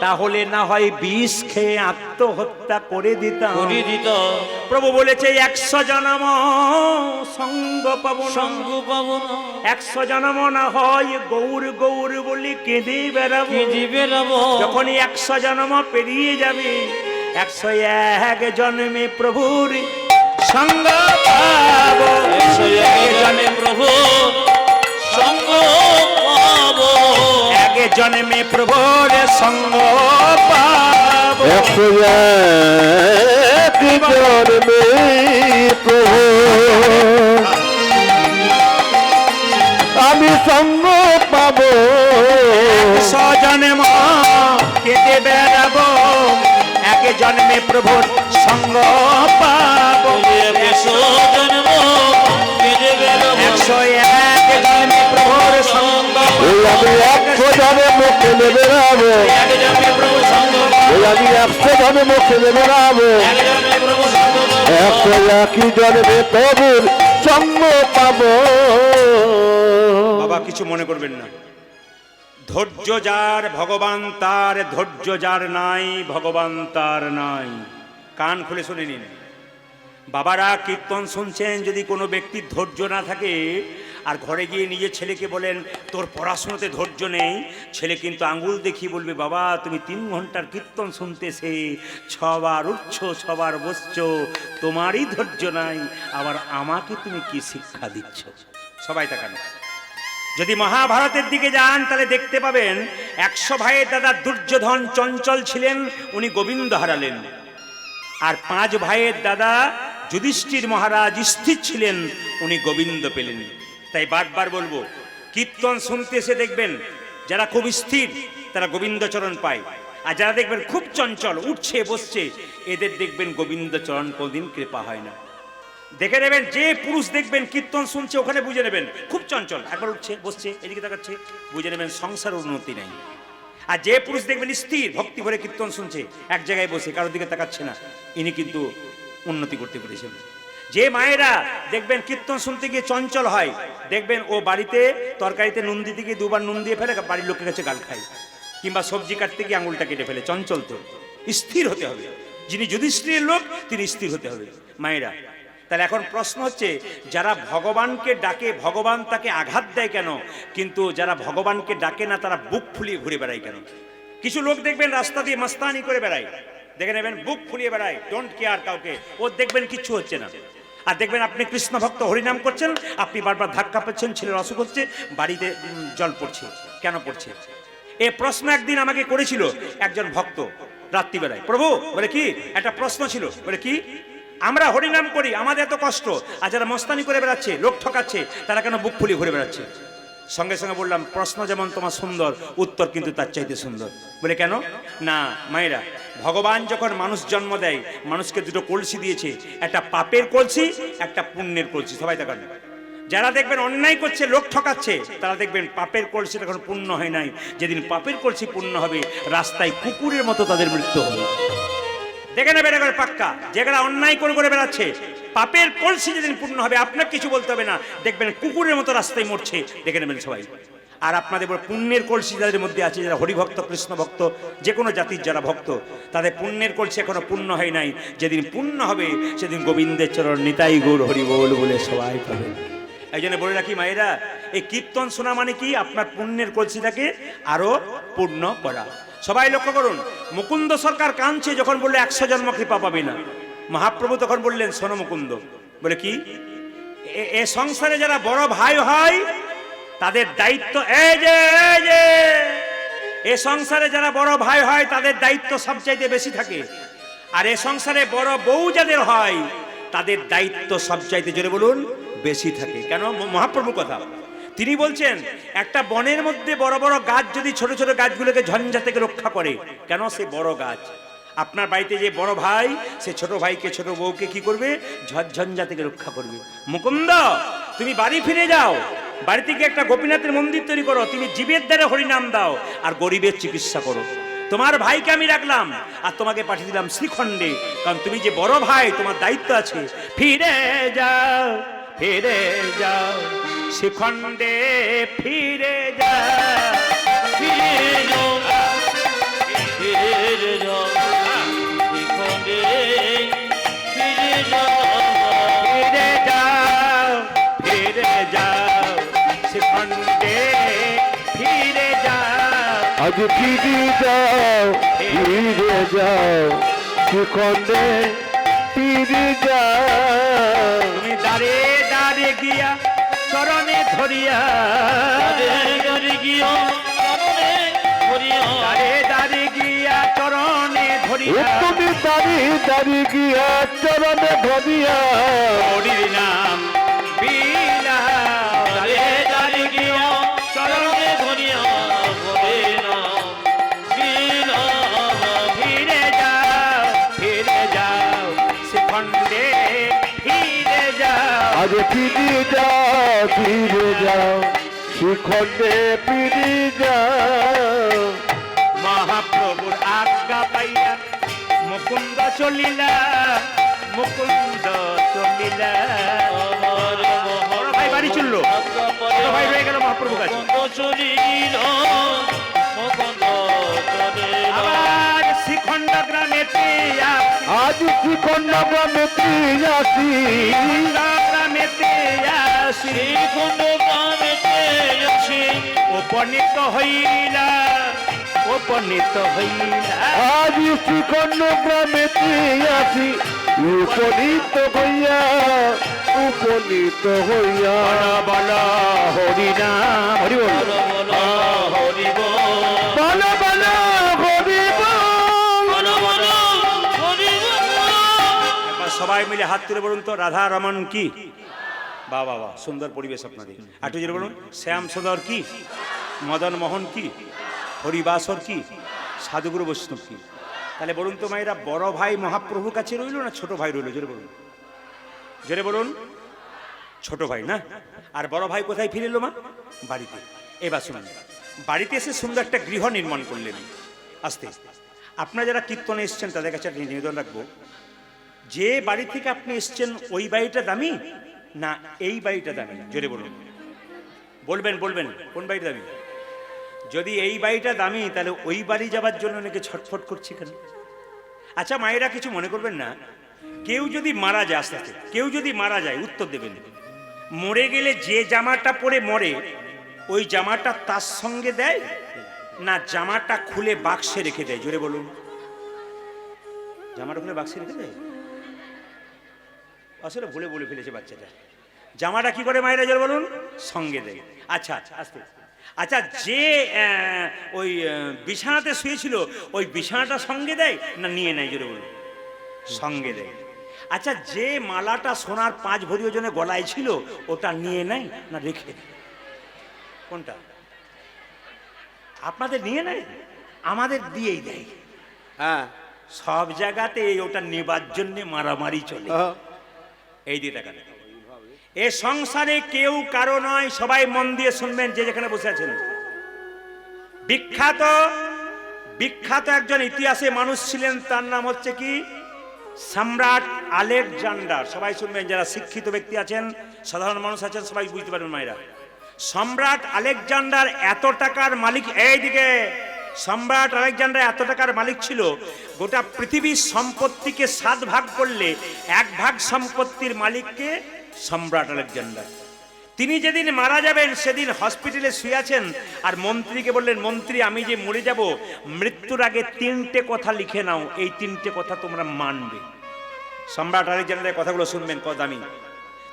তাহলে না হয় বিষ খেয়ে আত্মহত্যা করে দিতাম। করে দিত। প্রভু বলেছে 100 জন্ম সঙ্গ পাবো না, সঙ্গ পাবো না, 100 জন্ম না হয় গৌর গৌর বলি কেঁদে বেড়াবো। কেঁদে বেড়াবো। যখনই 100 জন্ম পেরিয়ে যাবে, 101 জন্মে প্রভুর সঙ্গ পাবো। 101 জন্মে প্রভু সঙ্গ পাবো। 1 জন্মে প্রভুর সঙ্গ পাবো। 101 জন্মে প্রভু আমি সঙ্গ পাবো। 100 জন্ম কেটে বেড়াবো, 1 জন্মে প্রভুর সঙ্গ পাবো। 100 জন্ম কেঁদে বেড়াবো। 101 জন্মে প্রভুর সঙ্গ ওই আমি 100 জন্ম খেলে বেড়াবো। 1 জন্মে প্রভু সঙ্গ পাবো। ওই আমি 100 জন্ম খেলে বেড়াবো। 1 জন্মে প্রভু সঙ্গ পাবো। 101 জন্মে প্রভুর সঙ্গ পাবো। বাবা কিছু মনে করবেন না, ধৈর্য যার ভগবান তার, ধৈর্য যার নাই ভগবান তার নাই। কান খুলে শুনে নিন। বাবারা কীর্তন শুনছেন, যদি কোনো ব্যক্তির ধৈর্য না থাকে আর ঘরে গিয়ে নিজের ছেলেকে বলেন তোর পড়াশোনাতে ধৈর্য নেই, ছেলে কিন্তু আঙ্গুল দেখিয়ে বলবে, বাবা তুমি 3 ঘন্টার কীর্তন শুনতেছে, 6 বার উঠছো 6 বার বসছো, তোমারই ধৈর্য নাই, আবার আমাকে তুমি কি শিক্ষা দিচ্ছ? সবাই তাকান। যদি মহাভারতের দিকে যান তাহলে দেখতে পাবেন 100 ভাইয়ের দাদা দুর্যোধন চঞ্চল ছিলেন, উনি গোবিন্দ হারালেন। আর 5 ভাইয়ের দাদা যুধিষ্ঠির মহারাজ স্থির ছিলেন, উনি গোবিন্দ পেলেন। তাই বারবার বলবো, কীর্তন শুনতে এসে দেখবেন যারা খুব স্থির তারা গোবিন্দ চরণ পায়, আর যারা দেখবেন খুব চঞ্চল উঠছে বসছে, এদের দেখবেন গোবিন্দ চরণ কোনদিন কৃপা হয় না। দেখে নেবেন, যে পুরুষ দেখবেন কীর্তন শুনছে ওখানে বুঝে নেবেন খুব চঞ্চল, একবার উঠছে বসছে এদিকে তাকাচ্ছে, বুঝে নেবেন সংসার উন্নতি নেই। আর যে পুরুষ দেখবেন স্থির ভক্তি ভরে কীর্তন শুনছে, এক জায়গায় বসে কারোর দিকে তাকাচ্ছে না, ইনি কিন্তু উন্নতি করতে পেরেছেন। যে মায়েরা দেখবেন কীর্তন শুনতে গিয়ে চঞ্চল হয়, দেখবেন ও বাড়িতে তরকারিতে নুন দিতে গিয়ে 2 বার নুন দিয়ে ফেলে, বাড়ির লোকের কাছে গাল খায়, কিংবা সবজি কাটতে গিয়ে আঙুলটা কেটে ফেলে। চঞ্চল তো স্থির হতে হবে, যিনি যুধিষ্ঠিরের লোক তিনি স্থির হতে হবে মায়েরা। তাহলে এখন প্রশ্ন হচ্ছে, যারা ভগবানকে ডাকে ভগবান তাকে আঘাত দেয় কেন, কিন্তু যারা ভগবানকে ডাকে না তারা বুক ফুলিয়ে ঘুরে বেড়ায় কেন? কিছু লোক দেখবেন রাস্তা দিয়ে মাস্তানি করে বেড়ায়, দেখে নেবেন বুক ফুলিয়ে বেড়ায়, ডোন্ট কেয়ার কাউকে, ও দেখবেন কিচ্ছু হচ্ছে না। আর দেখবেন আপনি কৃষ্ণ ভক্ত হরিনাম করছেন, আপনি বারবার ধাক্কা পাচ্ছেন, ছেলের অসুখ হচ্ছে, বাড়িতে জল পড়ছে, কেন পড়ছে? এ প্রশ্ন একদিন আমাকে করেছিল একজন ভক্ত রাত্রিবেলায়। প্রভু বলে কি, একটা প্রশ্ন ছিল, বলে কি, আমরা হরিনাম করি আমাদের এত কষ্ট, আর যারা মস্তানি করে বেড়াচ্ছে লোক ঠকাচ্ছে তারা কেন বুক ফুলিয়ে ঘুরে বেড়াচ্ছে? সঙ্গে সঙ্গে বললাম, প্রশ্ন যেমন তোমার সুন্দর, উত্তর কিন্তু তার চাইতে সুন্দর। বলে কেন? না মায়েরা, ভগবান যখন মানুষ জন্ম দেয় মানুষকে 2টো কলসি দিয়েছে, একটা পাপের কলসি একটা পুণ্যের কলসি। সবাই দেখান, যারা দেখবেন অন্যায় করছে লোক ঠকাচ্ছে তারা দেখবেন পাপের কলসিটা এখন পূর্ণ হয় নাই, যেদিন পাপের কলসি পূর্ণ হবে রাস্তায় কুকুরের মতো তাদের মৃত্যু হবে। দেখে নেবেন একবার পাক্কা, যেখানে অন্যায় করে করে বেড়াচ্ছে পাপের কলসি যেদিন পূর্ণ হবে আপনার কিছু বলতে হবে না, দেখবেন কুকুরের মতো রাস্তায় মরছে, দেখে নেবেন সবাই। আর আপনাদের পুণ্যের কলসি যাদের মধ্যে আছে, যারা হরিভক্ত কৃষ্ণ ভক্ত যে কোনো জাতির যারা ভক্ত, তাদের পুণ্যের কলসি এখনো পূর্ণ হয় নাই, যেদিন পূর্ণ হবে সেদিন গোবিন্দের চরণ নিতাই গৌর হরি বল বলে সবাই পাবেন। এই জন্য বলে রাখি মায়েরা, এই কীর্তন শোনা মানে কি, আপনার পুণ্যের কলসিটাকে আরো পূর্ণ করা। সবাই লক্ষ্য করুন, মুকুন্দ সরকার কাঁদছে যখন বললো 100 জন্ম কৃপা পাবি না। মহাপ্রভু তখন বললেন, শোনো মুকুন্দ, বলে কি, এ সংসারে যারা বড় ভাই হয় তাদের দায়িত্ব এ সংসারে যারা বড় ভাই হয় তাদের দায়িত্ব সবচাইতে বেশি থাকে। আর এ সংসারে বড় বউ যাদের হয় তাদের দায়িত্ব সবচাইতে, জোরে বলুন, বেশি থাকে। কেন? মহাপ্রভু কথা তিনি বলছেন, একটা বনের মধ্যে বড় বড় গাছ যদি ছোট ছোট গাছগুলোকে ঝঞ্ঝা থেকে রক্ষা করে, কেন? সে বড় গাছ। আপনার বাড়িতে যে বড় ভাই, সে ছোট ভাইকে, ছোট বউকে কি করবে? ঝঞ্ঝা থেকে রক্ষা করবে। মুকুন্দ, তুমি বাড়ি ফিরে যাও, বাড়ি থেকে একটা গোপীনাথের মন্দির তৈরি করো, তুমি জীবের দ্বারা হরিনাম দাও আর গরিবের চিকিৎসা করো। তোমার ভাইকে আমি রাখলাম আর তোমাকে পাঠিয়ে দিলাম শ্রীখণ্ডে, কারণ তুমি যে বড় ভাই, তোমার দায়িত্ব আছে। ফিরে যাও, ফিরে যাও, শ্রীখণ্ডে ফিরে যাও, ফিরে যাও, ফিরে যাও, শ্রীখণ্ডে ফিরে যাও, ফিরে যাও, ফিরে যাও, শ্রীখণ্ডে ফিরে যাও। আজ ফিরে যাও, ফিরে যাও, শ্রীখণ্ডে ফিরে যাও। তুমি দাঁড়ে দাঁড়ে গিয়া চরণে ধরিয়া, দাঁড়ে গিয়া চরণে ধরিয়া, দাঁড়ে দাঁড়ে গিয়া চরণে ধরিয়া, তুমি দাঁড়িয়ে দাঁড়িয়ে গিয়া চরণে ধরিয়া হরির নাম বিলাও। দাঁড়ে দাঁড়ে গিয়া চরণে ধরিয়া, হরে নাম বিলাও। ফিরে যাও, ফিরে যাও, শ্রীখণ্ডে ফিরে যাও। আজ ফিরে যাও, ফিরে যাও, শ্রীখণ্ডে ফিরে যাও। মহাপ্রভুর আজ্ঞা পাইয়া মুকুন্দ চলিলা, মুকুন্দ চলিলা। আমার বড় ভাই বাড়ি চললো, বড় ভাই রয়ে গেল মহাপ্রভু কাছে। মুকুন্দ চলিল, মুকুন্দ চলিল। আবার শ্রীখণ্ড গ্রামেতে আজ শ্রীখণ্ড গ্রামেতে আসি, গ্রামেতে আসি, শ্রীখণ্ড গ্রামেতে আসি, উপনীত হইলা, উপনীত হইলা। আজ শ্রীখণ্ড গ্রামেতে আসি, উপনীত হইয়া, উপনীত হইয়া। বল বল হরিনাম, হরি বল, বল বল হরি বল, বল বল হরি বল। বল বল হরি বল। একবার সবাই মিলে হাত তুলে বলুন তো, রাধা রমন কি? বাহ বাহ বাহ, সুন্দর পরিবেশ আপনাদের। একটু জোরে বলুন, শ্যাম সুন্দর কি? মদন মোহন কি? হরিবাসর কি? সাধুগুরু বৈষ্ণব কি? তাহলে বলুন তো মায়েরা, বড় ভাই মহাপ্রভুর কাছে রইল না ছোট ভাই রইল? জোরে বলুন, জোরে বলুন। ছোট ভাই না? আর বড় ভাই কোথায় ফিরে এলো? মা বাড়িতে। এবার শুনুন, বাড়িতে এসে সুন্দর একটা গৃহ নির্মাণ করলেন। আস্তে আপনারা যারা কীর্তনে এসছেন তাদের কাছে একটা নিবেদন রাখবো, যে বাড়ি থেকে আপনি এসছেন ওই বাড়িটা দামি না এই বাড়িটা দামি? জোরে বলুন, বলবেন বলবেন, কোন বাড়িটা দামি? যদি এই বাড়িটা দামি, তাহলে ওই বাড়ি যাবার জন্য অনেকে ছটফট করছে কেন? আচ্ছা মায়েরা, কিছু মনে করবেন না, কেউ যদি মারা যায়, আস্তে আস্তে কেউ যদি মারা যায়, উত্তর দেবেন, মরে গেলে যে জামাটা পরে মরে ওই জামাটা তার সঙ্গে দেয় না জামাটা খুলে বাক্সে রেখে দেয়? জোরে বলুন। জামাটা খুলে বাক্সে রেখে দেয়? আসলে ভুলে বলে ফেলেছে বাচ্চাটা। জামাটা কি করে মায়েরা, জোরে বলুন? সঙ্গে দেয়। আচ্ছা আচ্ছা, আস্তে। আচ্ছা, যে ওই বিছানাতে শুয়েছিল ওই বিছানাটা সঙ্গে দেয় না নিয়ে নেয়? জোরে বলুন। সঙ্গে দেয়। আচ্ছা, যে মালাটা সোনার 5 ভরি ওজনে গলায় ছিল ওটা নিয়ে নেয় না রেখে দেয়? কোনটা? আপনাদের নিয়ে নেয়, আমাদের দিয়েই দেয়। হ্যাঁ, সব জায়গাতে ওটা নেবার জন্য মারামারি চলে। এই দিয়ে দেখা, এ সংসারে কেউ কারো নয়। সবাই মন দিয়ে শুনবেন, যে যেখানে বসে আছেন। বিখ্যাত বিখ্যাত একজন ইতিহাসে মানুষ ছিলেন, তার নাম হচ্ছে কি? সম্রাট আলেকজান্ডার। সবাই শুনবেন, যারা শিক্ষিত ব্যক্তি আছেন, সাধারণ মানুষ আছেন, সবাই বুঝতে পারবেন মায়েরা। সম্রাট আলেকজান্ডার এত টাকার মালিক, এইদিকে, সম্রাট আলেকজান্ডার এত টাকার মালিক ছিল, গোটা পৃথিবীর সম্পত্তিকে 7 ভাগ করলে 1 ভাগ সম্পত্তির মালিককে সম্রাট আলেকজান্ডার। তিনি যেদিন মারা যাবেন সেদিন হসপিটালে শুয়ে আছেন, আর মন্ত্রীকে বললেন, মন্ত্রী আমি যে মরে যাব, মৃত্যুর আগে 3টে কথা লিখে নাও, এই 3টে কথা তোমরা মানবে। সম্রাট আলেকজান্ডারের কথাগুলো শুনবেন কত দামি।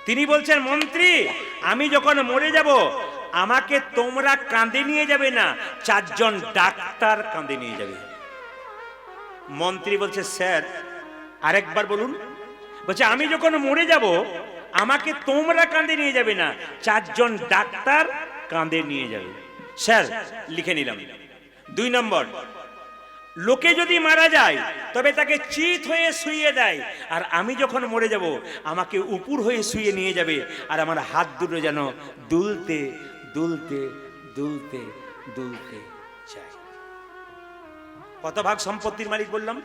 তিনি বলছেন, মন্ত্রী আমি যখন মরে যাব আমাকে তোমরা কাঁধে নিয়ে যাবে না, 4 জন ডাক্তার কাঁধে নিয়ে যাবে। মন্ত্রী বলছে, স্যার আরেকবার বলুন। বলছে, আমি যখন মরে যাব আমাকে তোমরা কাঁধে নিয়ে যাবে না, 4 জন ডাক্তার কাঁধে নিয়ে যাবে। স্যার লিখে নিলাম। 2 নম্বর, লোকে যদি মারা যায় তবে তাকে চিত হয়ে শুইয়ে দেয়, আর আমি যখন মরে যাব আমাকে উপর হয়ে শুইয়ে নিয়ে যাবে, আর আমার হাত দুটো যেন দুলতে দুলতে দুলতে দুলতে যায়। কত ভাগ সম্পত্তির মালিক বললাম?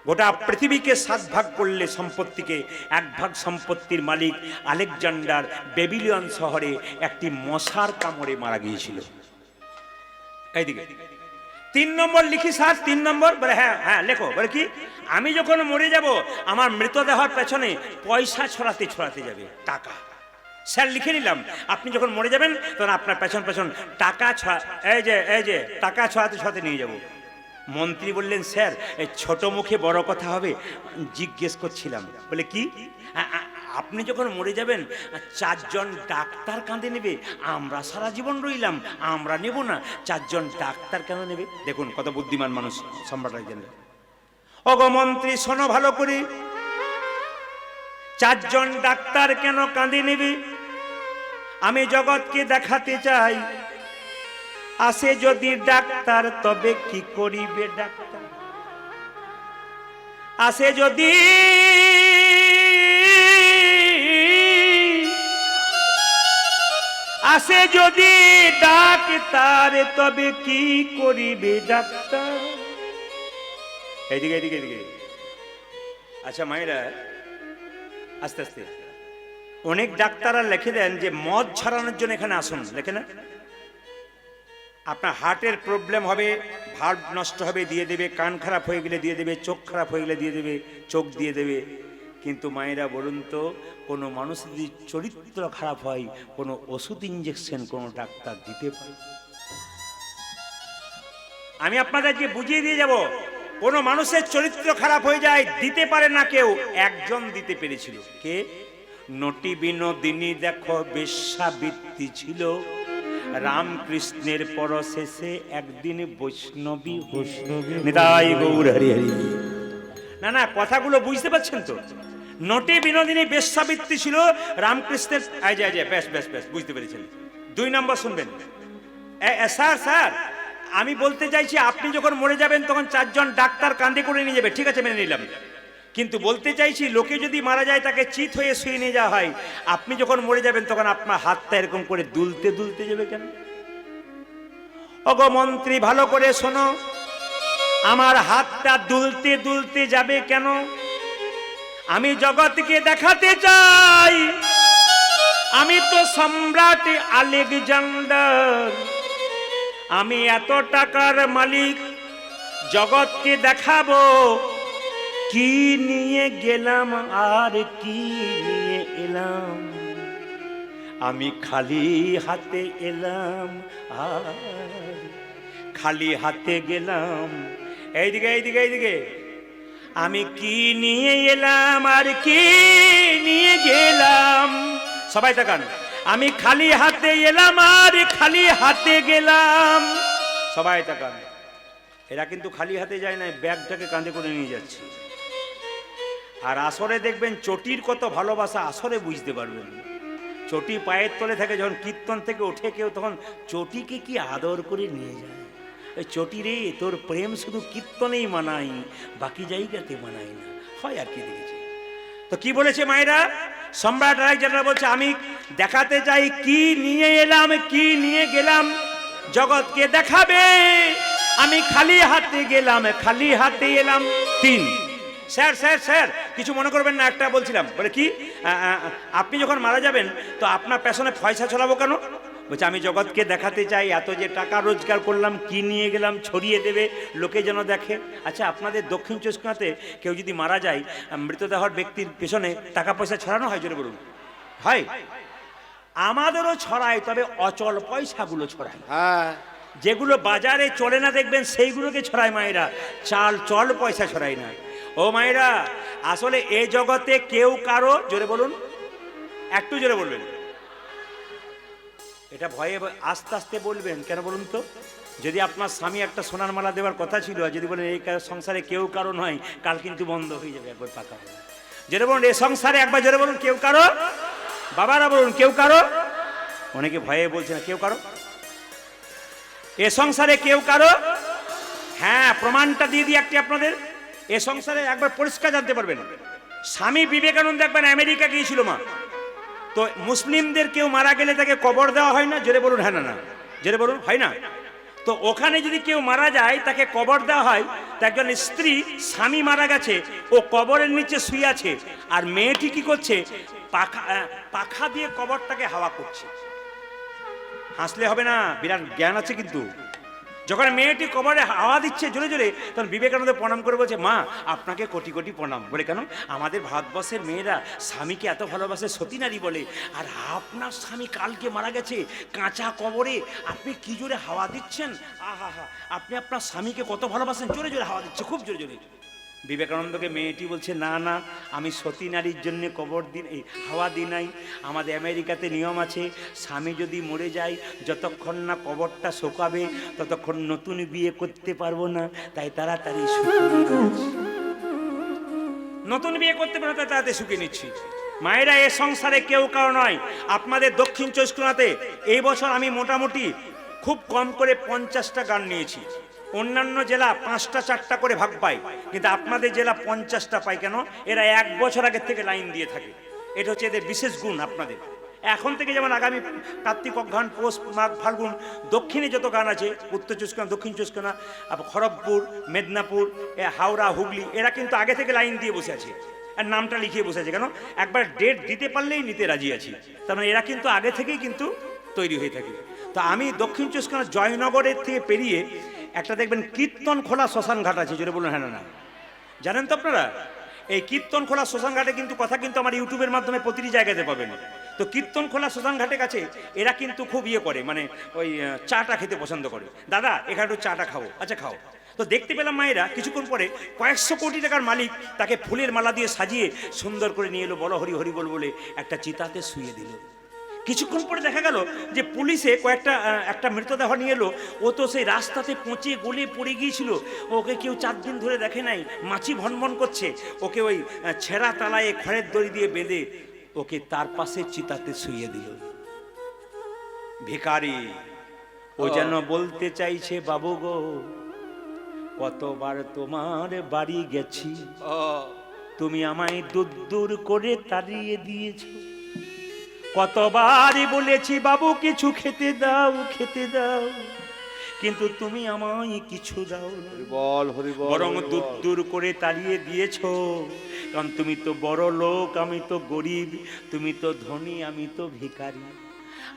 গোটা পৃথিবীকে 7 ভাগ করলে সম্পত্তিকে 1 ভাগ সম্পত্তির মালিক আলেকজান্ডার বেবিলন শহরে একটি মশার কামড়ে মারা গিয়েছিল। এইদিকে 3 নম্বর লিখি স্যার। 3 নম্বর বলে, হ্যাঁ হ্যাঁ লেখো। বলে কি, আমি যখন মরে যাব আমার মৃতদেহের পেছনে পয়সা ছড়াতে ছড়াতে যাবে, টাকা। স্যার লিখে নিলাম। আপনি যখন মরে যাবেন তখন আপনার পেছন পেছন টাকা এই যে টাকা ছড়াতে ছড়াতে নিয়ে যাব। মন্ত্রী বললেন, স্যার এই ছোট মুখে বড় কথা হবে, জিজ্ঞেস করছিলাম। বলে কি, আপনি যখন মরে যাবেন 4 জন ডাক্তার কাঁধে নেবে, আমরা সারা জীবন রইলাম, আমরা নেব না, 4 জন ডাক্তার কেন নেবে? দেখুন কত বুদ্ধিমান মানুষ সম্রাট আলেকজান্ডার। ওগো মন্ত্রী শোনো ভালো করে, 4 জন ডাক্তার কেন কাঁধে নেবে? আমি জগৎকে দেখাতে চাই, আসে যদি ডাক্তার তবে কি করিবে ডাক্তার? আসে যদি ডাক্তার তবে কি করিবে ডাক্তার? এইদিকে এইদিকে এইদিকে। আচ্ছা মায়েরা, আস্তে আস্তে। অনেক ডাক্তাররা লিখে দেন যে মদ ছাড়ানোর জন্য এখানে আসুন, লেখে না? আপনার হার্টের প্রবলেম হবে, ভাল্ব নষ্ট হবে, দিয়ে দেবে। কান খারাপ হয়ে গেলে দিয়ে দেবে। চোখ খারাপ হয়ে গেলে দিয়ে দেবে, চোখ দিয়ে দেবে। কিন্তু মায়েরা বলুন তো, কোনো মানুষ যদি চরিত্র খারাপ হয়, কোনো ওষুধ ইঞ্জেকশন কোনো ডাক্তার দিতে পারে? আমি আপনাদেরকে বুঝিয়ে দিয়ে যাব, কোনো মানুষের চরিত্র খারাপ হয়ে যায়, দিতে পারে না কেউ। একজন দিতে পেরেছিল। কে? নটি বিনোদিনী দেখো বেশ্যাবৃত্তি ছিল, রামকৃষ্ণের পরশেষে একদিন বৈষ্ণবী নিতাই গৌর হরি হরি। না না, কথাগুলো বুঝতে পারছেন তো? নটি বিনোদিনী বেশ্যাবৃত্তি ছিল, রামকৃষ্ণের বেশ বেশ বেশ বুঝতে পেরেছেন। 2 নম্বর শুনবেন। স্যার স্যার আমি বলতে চাইছি, আপনি যখন মরে যাবেন তখন 4 জন ডাক্তার কাঁধে করে নিয়ে যাবে, ঠিক আছে মেনে নিলাম। কিন্তু বলতে চাইছি, লোকে যদি মারা যায় তাকে চিত হয়ে শুয়ে নিয়ে যাওয়া হয়, আপনি যখন মরে যাবেন তখন আপনার হাতটা এরকম করে দুলতে দুলতে যাবে কেন? ওগো মন্ত্রী ভালো করে শোনো, আমার হাতটা দুলতে দুলতে যাবে কেন? আমি জগৎকে দেখাতে চাই, আমি তো সম্রাট আলেকজান্ডার, আমি এত টাকার মালিক, জগৎকে দেখাবো কি নিয়ে গেলাম আর কি নিয়ে এলাম। আমি খালি হাতে এলাম আর খালি হাতে গেলাম। এইদিকে এইদিকে এইদিকে। আমি কি নিয়ে এলাম আর কি নিয়ে গেলাম? সবাই তাকান। আমি খালি হাতে এলাম আর খালি হাতে গেলাম। সবাই তাকান। এরা কিন্তু খালি হাতে যায় না, ব্যাগটাকে কাঁধে করে নিয়ে যাচ্ছে। আর আসরে দেখবেন চটির কত ভালোবাসা, আসরে বুঝতে পারবেন। চটি পায়ের তলে থাকে, যখন কীর্তন থেকে ওঠে কেউ তখন চটিকে কি আদর করে নিয়ে যায়। ওই চটি রে, তোর প্রেম শুধু কীর্তনেই মানাই, বাকি জায়গাতে মানাই না, হয় আর কি দেখেছি। তো কি বলেছে মায়েরা? সম্রাট আলেকজান্ডার বলছে, আমি দেখাতে চাই কি নিয়ে এলাম কি নিয়ে গেলাম, জগৎকে দেখাবে। আমি খালি হাতে গেলাম খালি হাতে এলাম। 3। স্যার স্যার স্যার কিছু মনে করবেন না, একটা বলছিলাম। বলে কি, আপনি যখন মারা যাবেন তো আপনার পেছনে পয়সা ছড়াবো কেন? বলছে, আমি জগৎকে দেখাতে চাই এত যে টাকা রোজগার করলাম, কি নিয়ে গেলাম, ছড়িয়ে দেবে, লোকে যেন দেখে। আচ্ছা, আপনাদের দক্ষিণ চব্বিশ পরগনাতে কেউ যদি মারা যায়, মৃতদেহর ব্যক্তির পেছনে টাকা পয়সা ছড়ানো হয়? জোরে বলুন, হয়? আমাদেরও ছড়ায়, তবে অচল পয়সাগুলো ছড়ায়। হ্যাঁ যেগুলো বাজারে চলে না দেখবেন সেইগুলোকে ছড়ায় মায়েরা, চাল চল পয়সা ছড়ায় না। ও মায়েরা, আসলে এ জগতে কেউ কারো, জোরে বলুন, একটু জোরে বলবেন, এটা ভয়ে আস্তে আস্তে বলবেন, কেন বলুন তো? যদি আপনার স্বামী একটা সোনার মালা দেওয়ার কথা ছিল, আর যদি বলেন এই সংসারে কেউ কারো নয়, কাল কিন্তু বন্ধ হয়ে যাবে, একবার পাকা হবে। জোরে বলুন, এ সংসারে, একবার জোরে বলুন, কেউ কারো। বাবারা বলুন, কেউ কারো। অনেকে ভয়ে বলছে না কেউ কারো, এ সংসারে কেউ কারো। হ্যাঁ, প্রমাণটা দিয়ে দিই একটি আপনাদের। এ সংসারে একবার পরিষ্কার জানতে পারবেন, স্বামী বিবেকানন্দ একবার আমেরিকা গিয়েছিল মা, তো মুসলিমদের কেউ মারা গেলে তাকে কবর দেওয়া হয় না? জোরে বলুন হ্যাঁ না না, জোরে বলুন হয় না? তো ওখানে যদি কেউ মারা যায় তাকে কবর দেওয়া হয়, তো একজন স্ত্রী, স্বামী মারা গেছে, ও কবরের নিচে শুয়ে আছে, আর মেয়েটি কি করছে, পাখা দিয়ে কবরটাকে হাওয়া করছে। হাসলে হবে না, বিরাট জ্ঞান আছে কিন্তু। যখন মেয়েটি কবরে হাওয়া দিচ্ছে জোরে জোরে, তখন বিবেকানন্দ প্রণাম করে বলছে, মা আপনাকে কোটি কোটি প্রণাম। বলে কেন? আমাদের ভারতবর্ষের মেয়েরা স্বামীকে এত ভালোবাসে, সতী নারী বলে, আর আপনার স্বামী কালকে মারা গেছে কাঁচা কবরে, আপনি কি জোরে হাওয়া দিচ্ছেন, আহা হা, আপনি আপনার স্বামীকে কত ভালোবাসেন, জোরে জোরে হাওয়া দিচ্ছে, খুব জোরে জোরে। বিবেকানন্দকে মেয়েটি বলছে, না না, আমি সতী নারীর জন্য কবর দিন, এই হাওয়া দিই নাই। আমাদের আমেরিকাতে নিয়ম আছে, স্বামী যদি মরে যায়, যতক্ষণ না কবরটা শোকাবে ততক্ষণ নতুন বিয়ে করতে পারবো না, তাই তাড়াতাড়ি নতুন বিয়ে করতে পারবো, তাই তাড়াতাড়ি শুকিয়ে নিচ্ছি। মায়েরা, এ সংসারে কেউ কারো নয়। আপনাদের দক্ষিণ চব্বিশ পরগনাতে এই বছর আমি মোটামুটি খুব কম করে 50টা গান নিয়েছি। অন্যান্য জেলা 5টা 4টা করে ভাগ পায়, কিন্তু আপনাদের জেলা 50টা পায়। কেন? এরা 1 বছর আগের থেকে লাইন দিয়ে থাকে, এটা হচ্ছে এদের বিশেষ গুণ। আপনাদের এখন থেকে, যেমন আগামী কার্তিক, অঘ্রাণ, পৌষ, মাঘ, ফাল্গুন, দক্ষিণে যত গান আছে, উত্তর চব্বিশ পরগনা, দক্ষিণ চব্বিশ পরগনা, খড়গপুর, মেদিনীপুর, হাওড়া, হুগলি, এরা কিন্তু আগে থেকে লাইন দিয়ে বসে আছে, আর নামটা লিখিয়ে বসে আছে। কেন? একবার ডেট দিতে পারলেই নিতে রাজি আছি, তার মানে এরা কিন্তু আগে থেকেই কিন্তু তৈরি হয়ে থাকে। তো আমি দক্ষিণ চব্বিশ পরগনা জয়নগরের থেকে পেরিয়ে একটা দেখবেন কীর্তন খোলা শ্মশান ঘাট আছে, জোরে বলুন হ্যাঁ না না। জানেন তো আপনারা, এই কীর্তন খোলা শ্মশান ঘাটে কিন্তু কথা কিন্তু আমার ইউটিউবের মাধ্যমে প্রতিটি জায়গাতে পাবেন। তো কীর্তন খোলা শ্মশান ঘাটের কাছে এরা কিন্তু খুব ইয়ে করে, মানে ওই চাটা খেতে পছন্দ করে। দাদা এখানে একটু চাটা খাবো, আচ্ছা খাও। তো দেখতে পেলাম মায়েরা কিছুক্ষণ পরে কয়েকশো কোটি টাকার মালিক তাকে ফুলের মালা দিয়ে সাজিয়ে সুন্দর করে নিয়ে এলো, বলো হরি হরি বল বলে একটা চিতাতে শুয়ে দিল। কিছুক্ষণ পরে দেখা গেল যে পুলিশে একটা মৃতদেহ নিয়ে এলো, ও তো সেই রাস্তাতে পচে গলে পড়ে গিয়েছিল, ওকে কেউ 4 দিন ধরে দেখে নাই, মাছি ভনভন করছে, ওকে ওই ছেঁড়া তালায় খড়ের দড়ি দিয়ে বেঁধে ওকে তার পাশে চিতাতে শুইয়ে দিল। ভিখারি ও যেন বলতে চাইছে, বাবু গো কতবার তোমার বাড়ি গেছি, তুমি আমায় দূর দূর করে তাড়িয়ে দিয়েছো, কতবারই বলেছি বাবু কিছু খেতে দাও খেতে দাও, কিন্তু তুমি আমায় কিছু দাও না, বল হরি বল, বরং দূর দূর করে তাড়িয়ে দিয়েছো। কারণ তুমি তো বড় লোক, আমি তো গরিব, তুমি তো ধনী, আমি তো ভিখারি।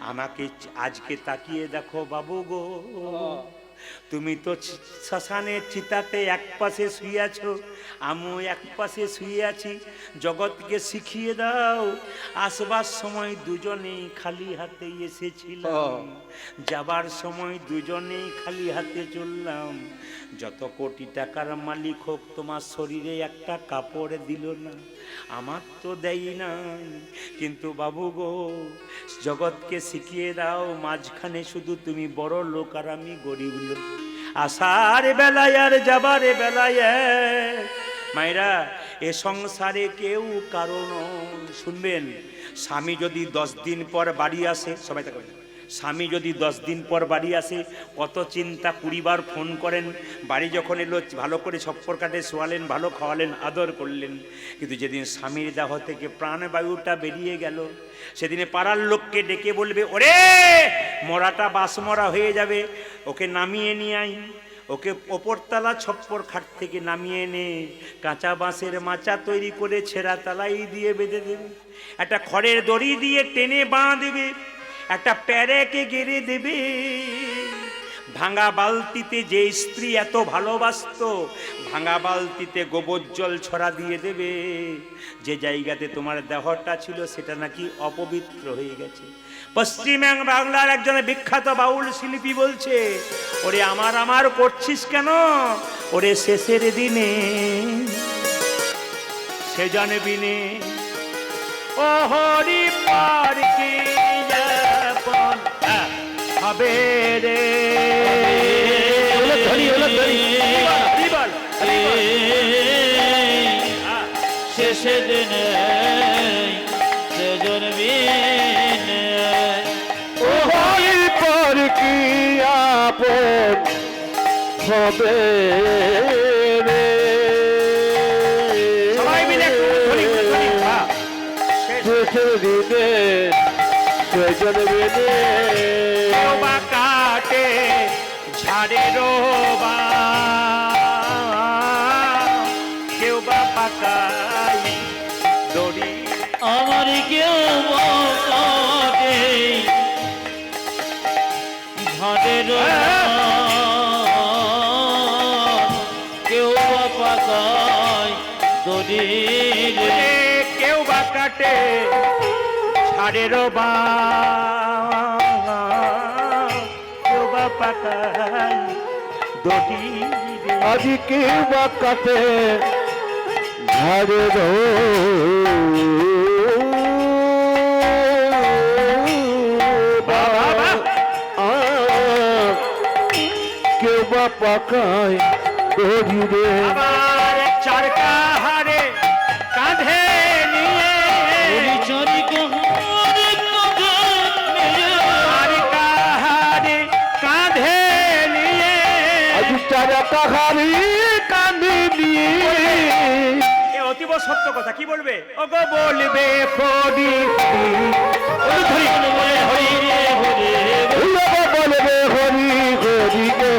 আমাকে আজকে তাকিয়ে দেখো বাবু গো, তুমি তো শ্মশানের চিতাতে এক পাশে শুয়ে আছো, আমিও এক পাশে শুয়ে আছি। জগৎকে শিখিয়ে দাও, আসবার সময় দুজনেই খালি হাতে এসেছিলাম, যাবার সময় দুজনেই খালি হাতে চললাম। যত কোটি টাকার মালিক হোক, তোমার শরীরে একটা কাপড় দিল না, আমার তো দেই নাই। কিন্তু বাবু গো, জগৎকে শিখিয়ে দাও, মাঝখানে শুধু তুমি বড় লোক আর আমি গরিব লোক, আসার বেলায় আর যাবার বেলায়। মায়েরা, এ সংসারে কেউ কারণ শুনবেন, স্বামী যদি 10 দিন পর বাড়ি আসে, সবাই তাকে স্বামী যদি 10 দিন পর বাড়ি আসে, কত চিন্তা, 20 বার ফোন করেন। বাড়ি যখন এলো ভালো করে ছপ্পর কাটে শোয়ালেন, ভালো খাওয়ালেন, আদর করলেন। কিন্তু যেদিন স্বামীর দেহ থেকে প্রাণবায়ুটা বেরিয়ে গেল, সেদিনে পাড়ার লোককে ডেকে বলবে, ওরে মরাটা বাস মরা হয়ে যাবে, ওকে নামিয়ে নিয়ে আই। ওকে ওপরতলা ছপ্পর খাট থেকে নামিয়ে এনে কাঁচা বাঁশের মাচা তৈরি করে ছেঁড়া তালাই দিয়ে বেঁধে দেবে, একটা খড়ের দড়ি দিয়ে টেনে বাঁধবে, একটা প্যারেকে গেড়ে দেবে, ভাঙা বালতিতে যে স্ত্রী এত ভালোবাসতো, ভাঙা বালতিতে গোবর জল ছড়া দিয়ে দেবে, যে জায়গাতে তোমার দেহটা ছিল সেটা নাকি অপবিত্র হয়ে গেছে। পশ্চিম বাংলার একজন বিখ্যাত বাউল শিল্পী বলছে, ওরে আমার আমার করছিস কেন, ওরে শেষের দিনে সে জানবি নে, ও হরি পার কি যাপন হবে রে। শেষে দিনে সেজন বিনে ও হরি পর কি আপন হবে রে। সবাই মিলে একটু ধ্বনি করে ধ্বনি, হ্যাঁ। শেষের দিনে সেজন বিনে কেউ বা কাটে ঝাড়ের বা, কেউ বা পাকাই দড়ি, আমার কেউ কাটে ঝাড়ের কেউ বা পাকায় দড়ি রে। কেউ বা কাটে ঝাড়ের বা, কেউ বা পাকাই দড়ি রে। আজি কে বা কাটে ঝাড়ের কেউ বা পাকায় দড়ি রে। আবার চারকা হারে কাঁধে নিয়ে, চারিকা হারে কাঁধে নিয়ে, চারকা হারে কাঁধে নিয়ে, আজি চারা কাহারি কাঁধে নিয়ে এ অতীব সত্য কথা। কি বলবে? ওগো বলবে হরি হরি, হরি রে হরি রে বলবে হরি হরি গে